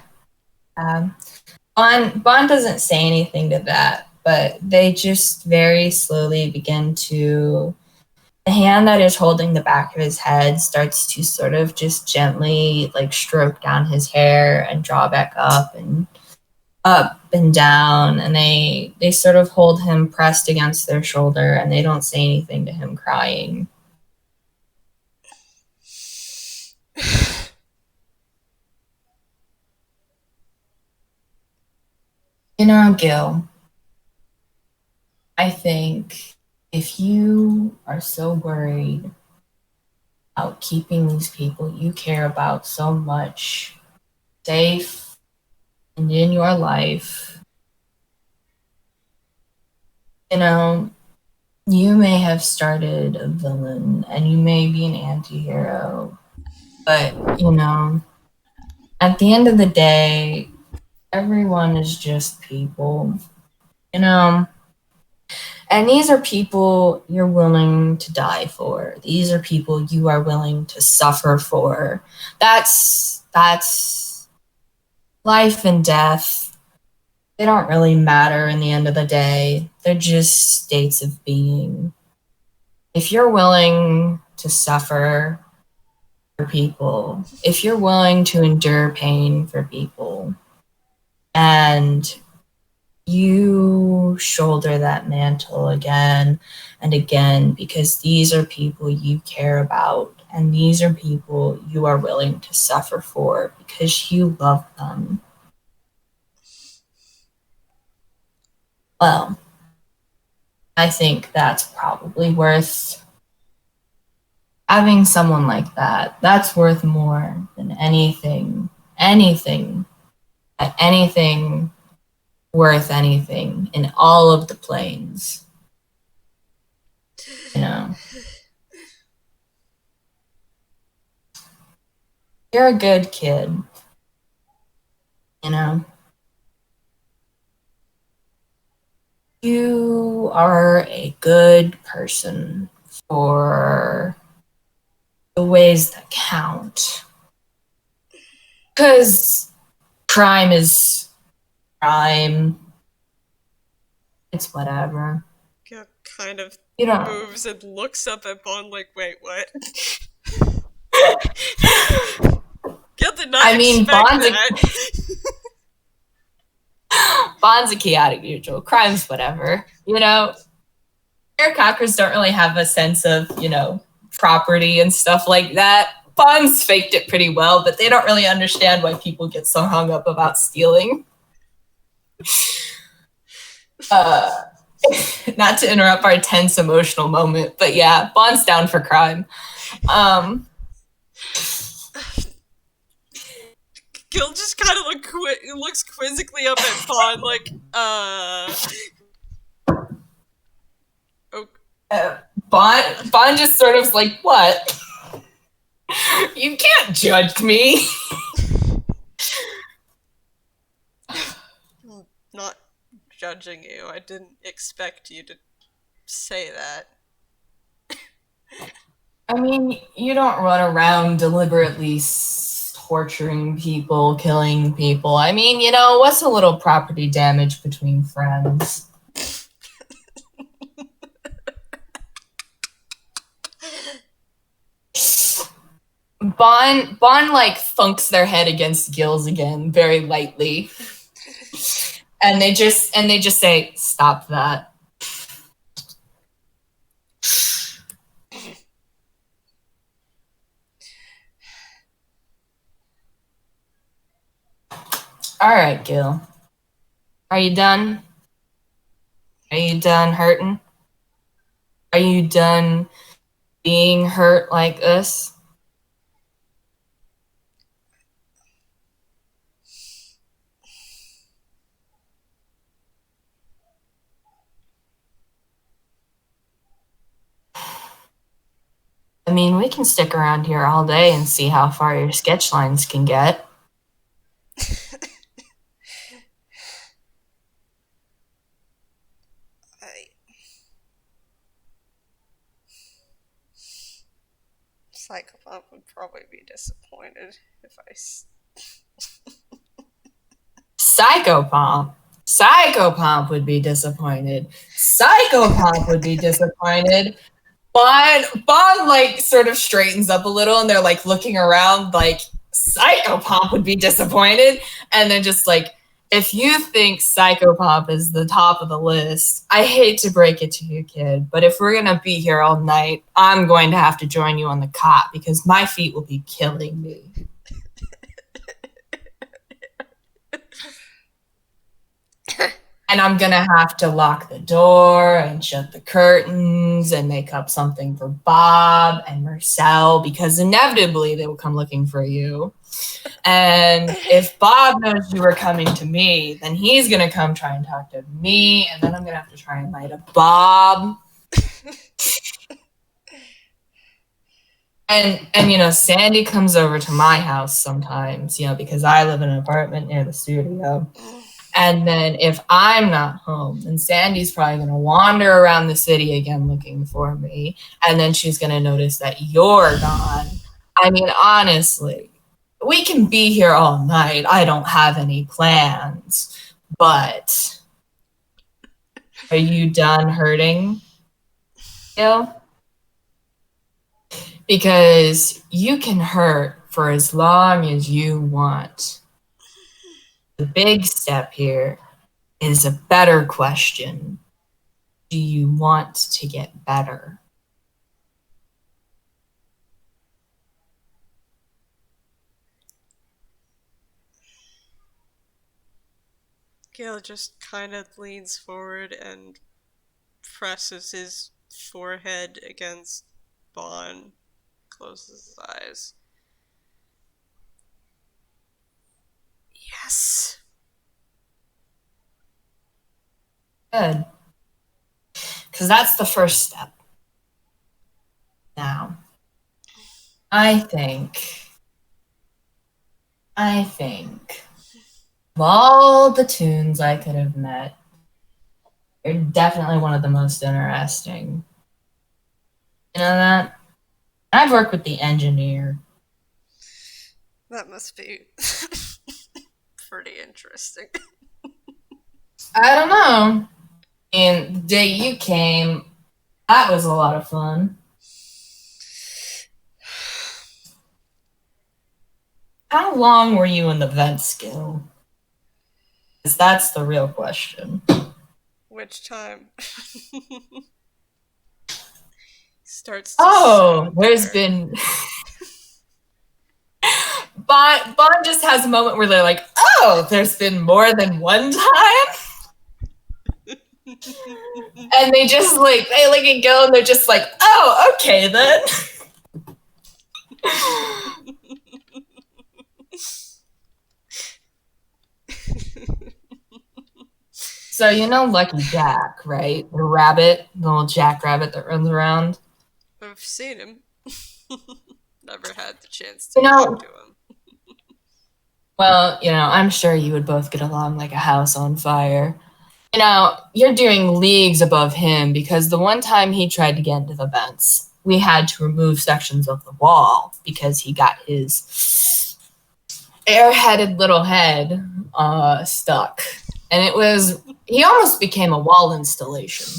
Bond doesn't say anything to that, but they just very slowly begin to. The hand that is holding the back of his head starts to sort of just gently like stroke down his hair and draw back up and down, and they sort of hold him pressed against their shoulder, and they don't say anything to him crying. You know, Gil, I think if you are so worried about keeping these people you care about so much safe and in your life, you know, you may have started a villain and you may be an anti-hero, but, you know, at the end of the day, everyone is just people, you know? And these are people you're willing to die for. These are people you are willing to suffer for. That's life and death. They don't really matter in the end of the day. They're just states of being. If you're willing to suffer for people, if you're willing to endure pain for people, and you shoulder that mantle again and again because these are people you care about and these are people you are willing to suffer for because you love them. Well, I think that's probably worth having someone like that. That's worth more than anything worth anything in all of the planes. You know, you're a good kid. You know, you are a good person for the ways that count. Because crime is crime. It's whatever. Gil kind of You don't. moves and looks up at Bond like, wait, what? Gil did not expect that. Bond's a chaotic neutral. Crime's whatever. You know, Aircockers don't really have a sense of, you know, property and stuff like that. Bond's faked it pretty well, but they don't really understand why people get so hung up about stealing. Not to interrupt our tense emotional moment, but yeah, Bond's down for crime. Gil just kind of looks quizzically up at Bond like, Bond just sort of like, what? You can't judge me. I'm not judging you. I didn't expect you to say that. I mean, you don't run around deliberately torturing people, killing people. I mean, you know, what's a little property damage between friends? Bond like thunks their head against Gil's again, very lightly. And they just say, stop that. All right, Gil. Are you done? Are you done hurting? Are you done being hurt like us? I mean, we can stick around here all day and see how far your sketch lines can get. Psychopath would probably be disappointed if I... Psychopomp would be disappointed. Psychopomp would be disappointed. Bond like sort of straightens up a little and they're like looking around like Psychopomp would be disappointed. And then just like, if you think Psychopomp is the top of the list, I hate to break it to you, kid, but if we're going to be here all night, I'm going to have to join you on the cot because my feet will be killing me. And I'm going to have to lock the door and shut the curtains and make up something for Bob and Marcel because inevitably they will come looking for you. And if Bob knows you were coming to me, then he's going to come try and talk to me. And then I'm going to have to try and lie to Bob. And you know, Sandy comes over to my house sometimes, you know, because I live in an apartment near the studio. And then if I'm not home, then Sandy's probably going to wander around the city again looking for me. And then she's going to notice that you're gone. I mean, honestly, we can be here all night. I don't have any plans. But are you done hurting, Gil? Because you can hurt for as long as you want. The big step here is a better question. Do you want to get better? Gil just kind of leans forward and presses his forehead against Bond, closes his eyes. Yes. Good. Because that's the first step. Now, I think of all the tunes I could have met, you're definitely one of the most interesting. You know that? I've worked with the engineer. That must be pretty interesting. I don't know. And the day you came, that was a lot of fun. How long were you in the vents, Gille? Because that's the real question. Which time? Starts to Oh, there's there. been... Bond just has a moment where they're like, oh, there's been more than one time? And they just like, they look at Gille and they're just like, oh, okay then. So you know Lucky Jack, right? The rabbit, the little jackrabbit that runs around. I've seen him. Never had the chance to You know, talk to him. well, I'm sure you would both get along like a house on fire. You're doing leagues above him because the one time he tried to get into the vents, we had to remove sections of the wall because he got his airheaded little head stuck. And he almost became a wall installation.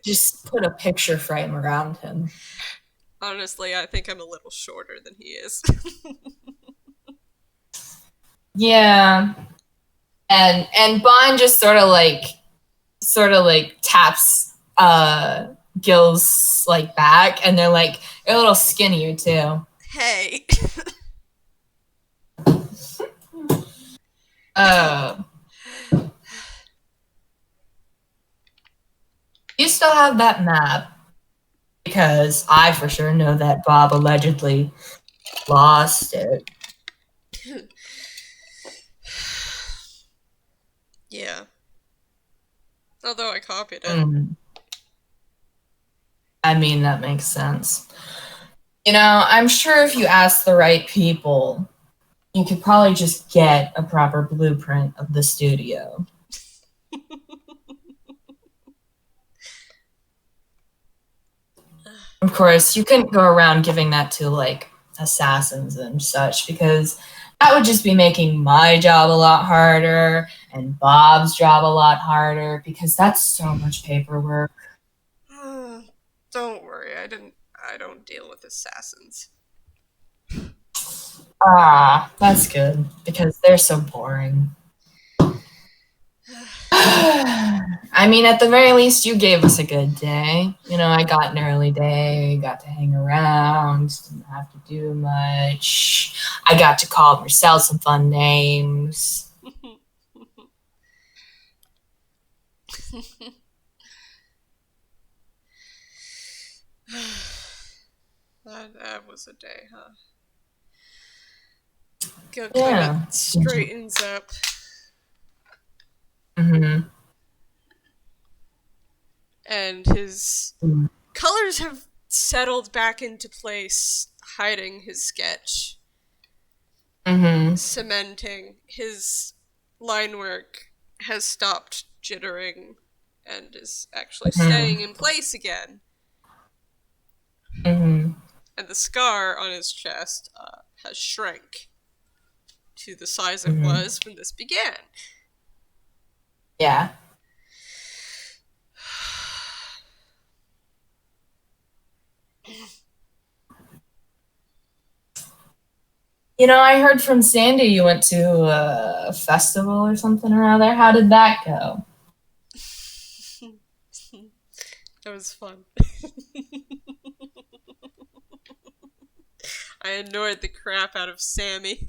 Just put a picture frame around him. Honestly, I think I'm a little shorter than he is. Yeah. And Bond just sort of like taps Gille's like back, and they're like a little skinnier too. Hey. You still have that map? Because I for sure know that Bob allegedly lost it. Yeah. Although I copied it. I mean, that makes sense. I'm sure if you ask the right people, you could probably just get a proper blueprint of the studio. Of course, you couldn't go around giving that to, like, assassins and such, because that would just be making my job a lot harder and Bob's job a lot harder, because that's so much paperwork. Don't worry, I don't deal with assassins. Ah, that's good, because they're so boring. I mean, at the very least, you gave us a good day. I got an early day, got to hang around, didn't have to do much. I got to call Marcel some fun names. That was a day, huh? Gille Yeah. kind of straightens up. Mm-hmm. And his colors have settled back into place, hiding his sketch. Mm-hmm. Cementing. His line work has stopped jittering and is actually staying in place again. Mm-hmm. And the scar on his chest has shrank to the size it was when this began. Yeah. I heard from Sandy you went to a festival or something around there. How did that go? It was fun. I annoyed the crap out of Sammy.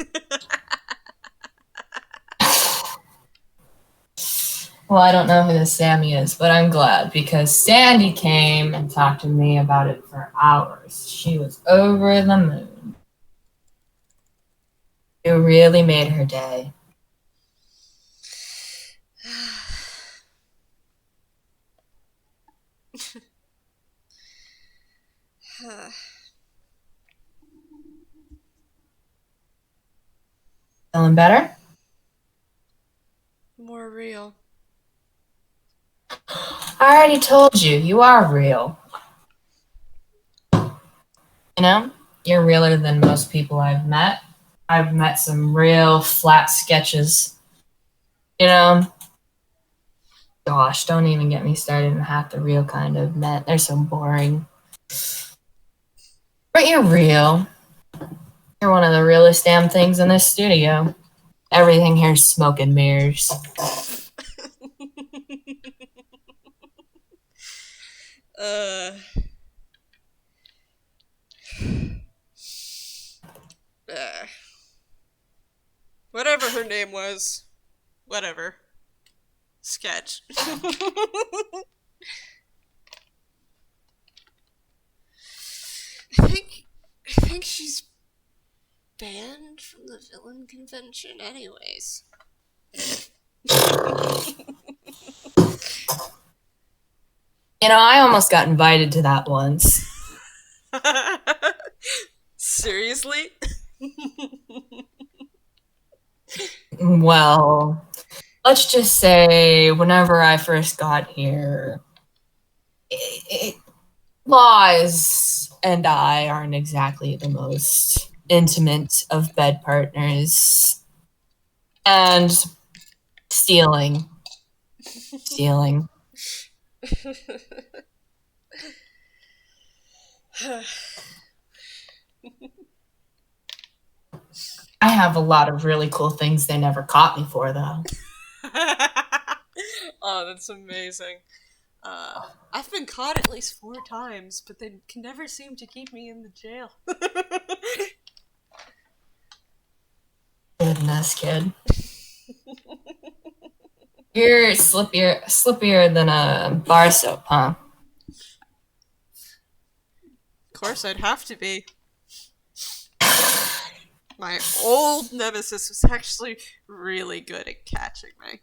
Well, I don't know who this Sammy is, but I'm glad because Sandy came and talked to me about it for hours. She was over the moon. It really made her day. Feeling better? More real. I already told you, you are real. You're realer than most people I've met. I've met some real flat sketches. You know? Gosh, don't even get me started on half the real kind I've met. They're so boring. But you're real. You're one of the realest damn things in this studio. Everything here's smoke and mirrors. uh, uh, whatever her name was. Whatever. Sketch. I think she's banned from the villain convention anyways. You know, I almost got invited to that once. Seriously? Well, let's just say whenever I first got here, Laws and I aren't exactly the most intimate of bed partners. And stealing. I have a lot of really cool things they never caught me for, though. Oh, that's amazing. I've been caught at least 4 times, but they can never seem to keep me in the jail. Goodness, kid. You're slippier than a bar soap, huh? Of course, I'd have to be. My old nemesis was actually really good at catching me.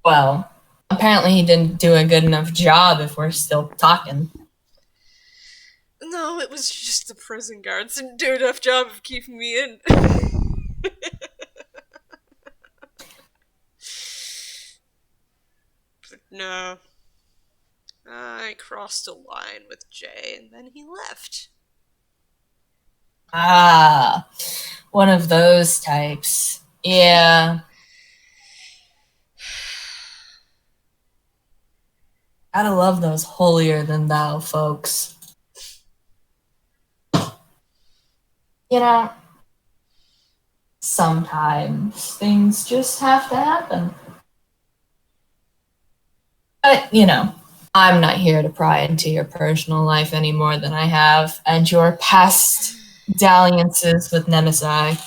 Well, apparently he didn't do a good enough job if we're still talking. No, it was just the prison guards didn't do enough job of keeping me in. But no. I crossed a line with Jay and then he left. Ah, one of those types. Yeah. Gotta love those holier than thou folks. You know, sometimes things just have to happen. But, you know, I'm not here to pry into your personal life any more than I have, and your past dalliances with Nemesis.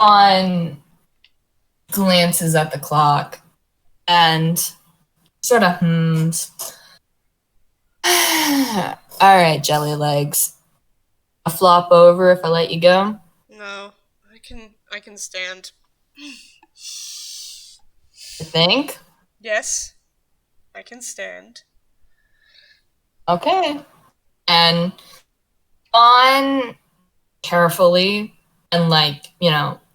On glances at the clock and sort of hums. All right, jelly legs. I'll flop over if I let you go. No, I can stand. You think? Yes, I can stand. Okay. And on carefully and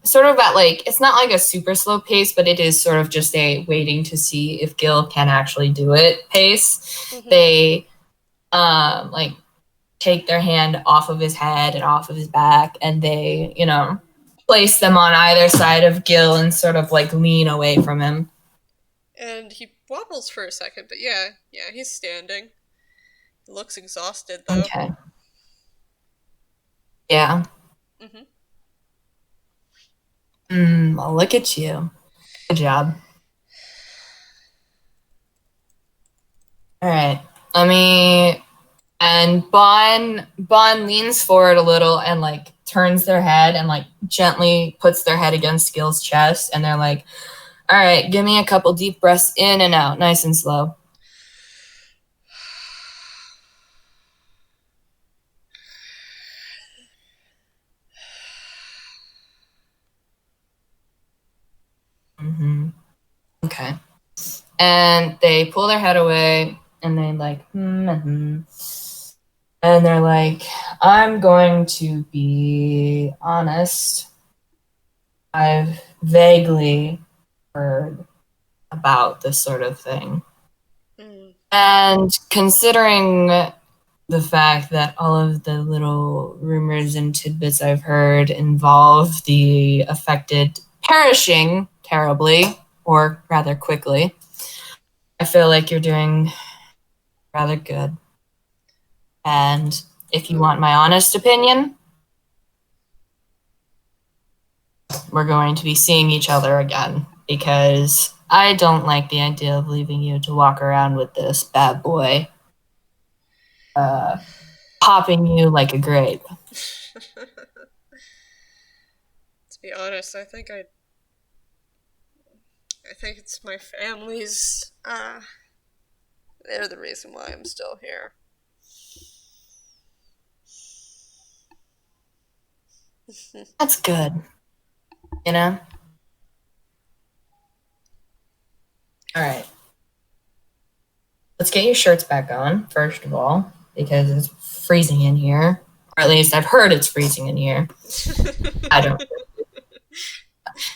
sort of at it's not like a super slow pace, but it is sort of just a waiting to see if Gille can actually do it pace. Mm-hmm. They take their hand off of his head and off of his back, and they, place them on either side of Gille and sort of lean away from him. And he wobbles for a second, but yeah, he's standing. He looks exhausted though. Okay. Yeah. Well, look at you. Good job. All right. And Bon leans forward a little and turns their head and gently puts their head against Gille's chest, and they're like, all right, give me a couple deep breaths in and out, nice and slow. Okay. And they pull their head away and they and they're like, I'm going to be honest. I've vaguely heard about this sort of thing. Mm. And considering the fact that all of the little rumors and tidbits I've heard involve the affected perishing terribly, or rather quickly, I feel like you're doing rather good. And if you want my honest opinion, we're going to be seeing each other again, because I don't like the idea of leaving you to walk around with this bad boy popping you like a grape. To be honest, I think it's my family's, they're the reason why I'm still here. That's good. You know? Alright. Let's get your shirts back on, first of all, because it's freezing in here. Or at least I've heard it's freezing in here. I don't.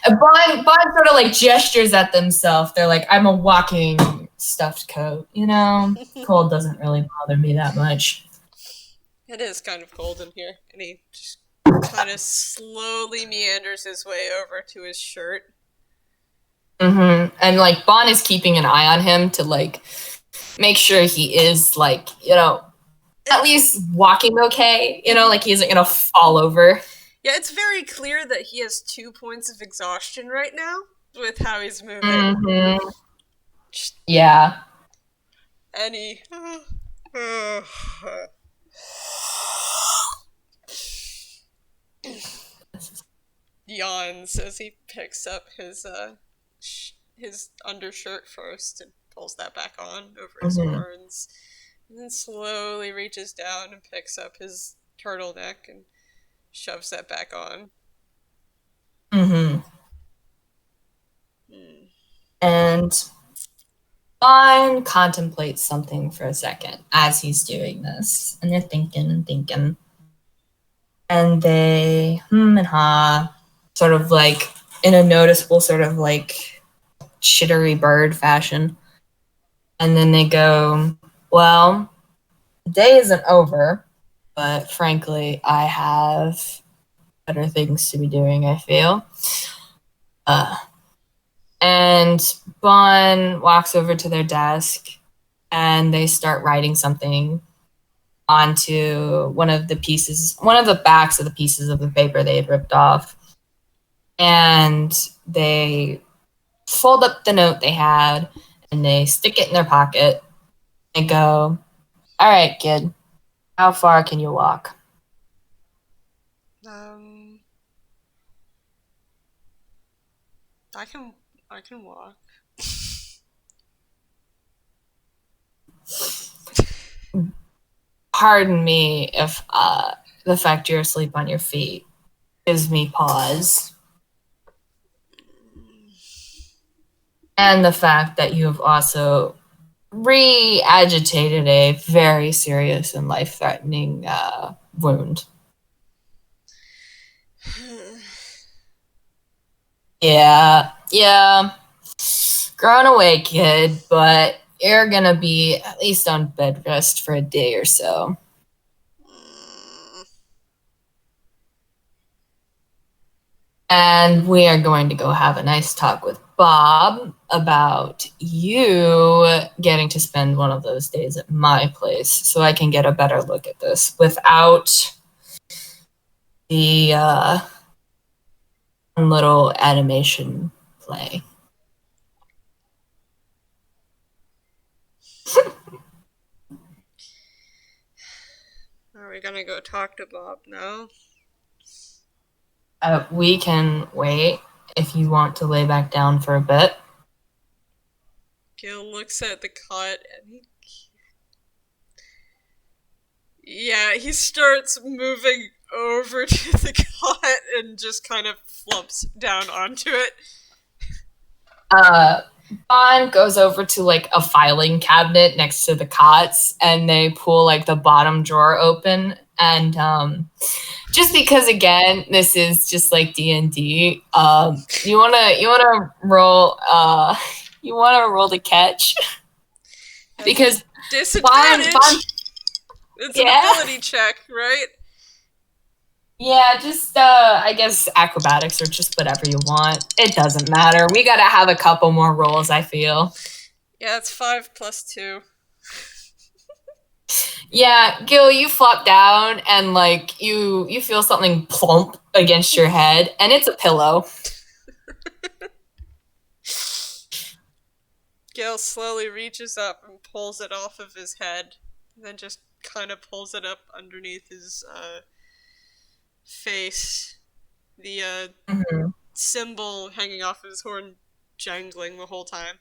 Bond sort of like gestures at themselves. They're like, I'm a walking stuffed coat, you know? Cold doesn't really bother me that much. It is kind of cold in here, and he just kind of slowly meanders his way over to his shirt. Mm-hmm. And like Bond is keeping an eye on him to like make sure he is like, you know, at least walking okay, you know, like he isn't gonna fall over. Yeah, it's very clear that he has 2 points of exhaustion right now with how he's moving. Mm-hmm. Yeah. And he yawns as he picks up his undershirt first and pulls that back on over his horns, and then slowly reaches down and picks up his turtleneck and shoves that back on. Mm-hmm. And Bond contemplates something for a second as he's doing this, and they're thinking and thinking, and they and ha, sort of like in a noticeable sort of like chittery bird fashion, and then they go, well, the day isn't over, but frankly I have better things to be doing, I feel. And Bond walks over to their desk and they start writing something onto one of the backs of the pieces of the paper they had ripped off. And they fold up the note they had and they stick it in their pocket and go, all right, kid, how far can you walk? I can walk. Pardon me if the fact you're asleep on your feet gives me pause. And the fact that you have also re-agitated a very serious and life-threatening wound. Yeah. Grown away, kid, but you're gonna be at least on bed rest for a day or so. And we are going to go have a nice talk with Bob about you getting to spend one of those days at my place so I can get a better look at this without the little animation play. Are we gonna go talk to Bob now? We can wait if you want to lay back down for a bit. Gil looks at the cot and he starts moving over to the cot and just kind of flumps down onto it. Bond goes over to like a filing cabinet next to the cots and they pull like the bottom drawer open And just because, again, this is just like D&D, you wanna roll to catch because Disadvantage. Bond, It's yeah. an ability check, right? Yeah, just I guess acrobatics or just whatever you want. It doesn't matter. We gotta have a couple more rolls, I feel. Yeah, it's 5 plus 2. Yeah, Gil, you flop down and like you feel something plump against your head, and it's a pillow. Gil slowly reaches up and pulls it off of his head, and then just kind of pulls it up underneath his face. The symbol hanging off his horn jangling the whole time.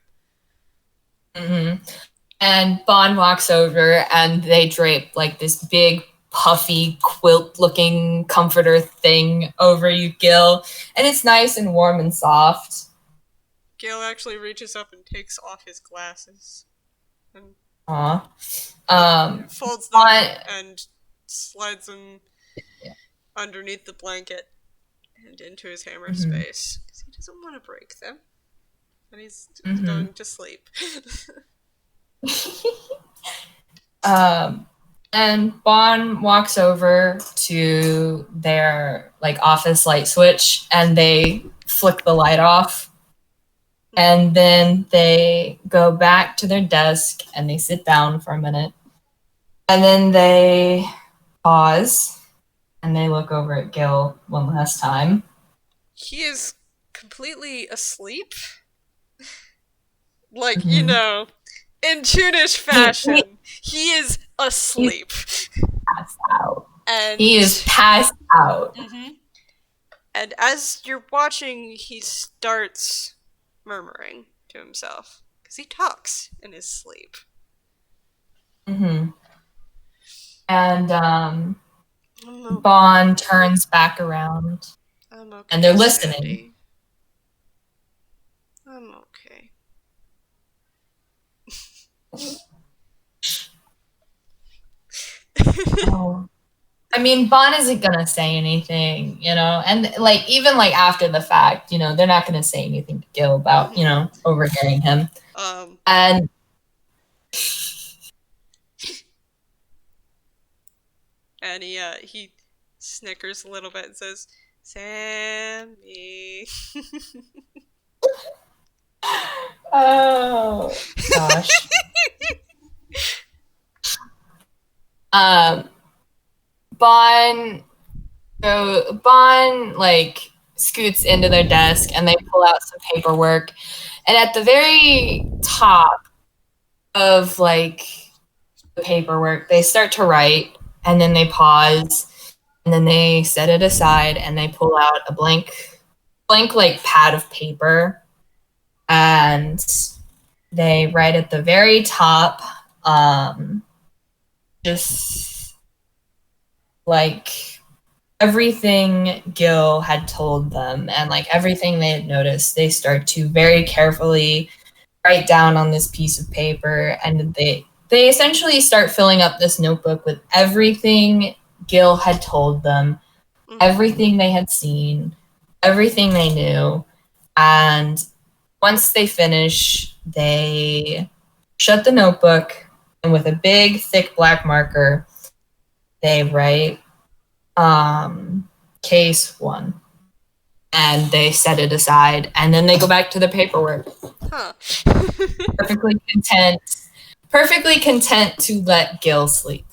And Bond walks over and they drape like this big puffy quilt-looking comforter thing over you, Gil, and it's nice and warm and soft. Gil actually reaches up and takes off his glasses. And folds them and slides them underneath the blanket and into his hammer space. Because he doesn't want to break them. And he's going to sleep. And Bond walks over to their like office light switch and they flick the light off. And then they go back to their desk and they sit down for a minute. And then they pause and they look over at Gil one last time. He is completely asleep. Like, you know, in Toonish fashion, he is asleep. Passed out. And he is passed out. And as you're watching, he starts murmuring to himself. Because he talks in his sleep. And Bond turns back around. I'm okay, and they're listening. Sandy. I'm okay. I mean, Bond isn't gonna say anything, you know, and like even like after the fact, you know, they're not gonna say anything to Gil about, you know, overhearing him. And he snickers a little bit and says, "Sammy." Oh gosh. Bond like scoots into their desk and they pull out some paperwork, and at the very top of like the paperwork they start to write, and then they pause, and then they set it aside and they pull out a blank like pad of paper, and they write at the very top just like everything Gil had told them and like everything they had noticed. They start to very carefully write down on this piece of paper, and they essentially start filling up this notebook with everything Gil had told them, everything they had seen, everything they knew. And once they finish, they shut the notebook, and with a big, thick black marker, they write case 1. And they set it aside, and then they go back to the paperwork. Perfectly content to let Gil sleep.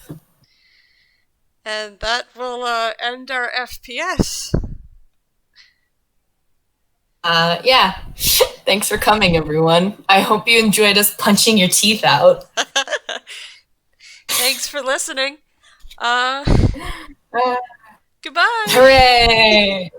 And that will end our FPS. Yeah. Thanks for coming, everyone. I hope you enjoyed us punching your teeth out. Thanks for listening. Goodbye. Hooray!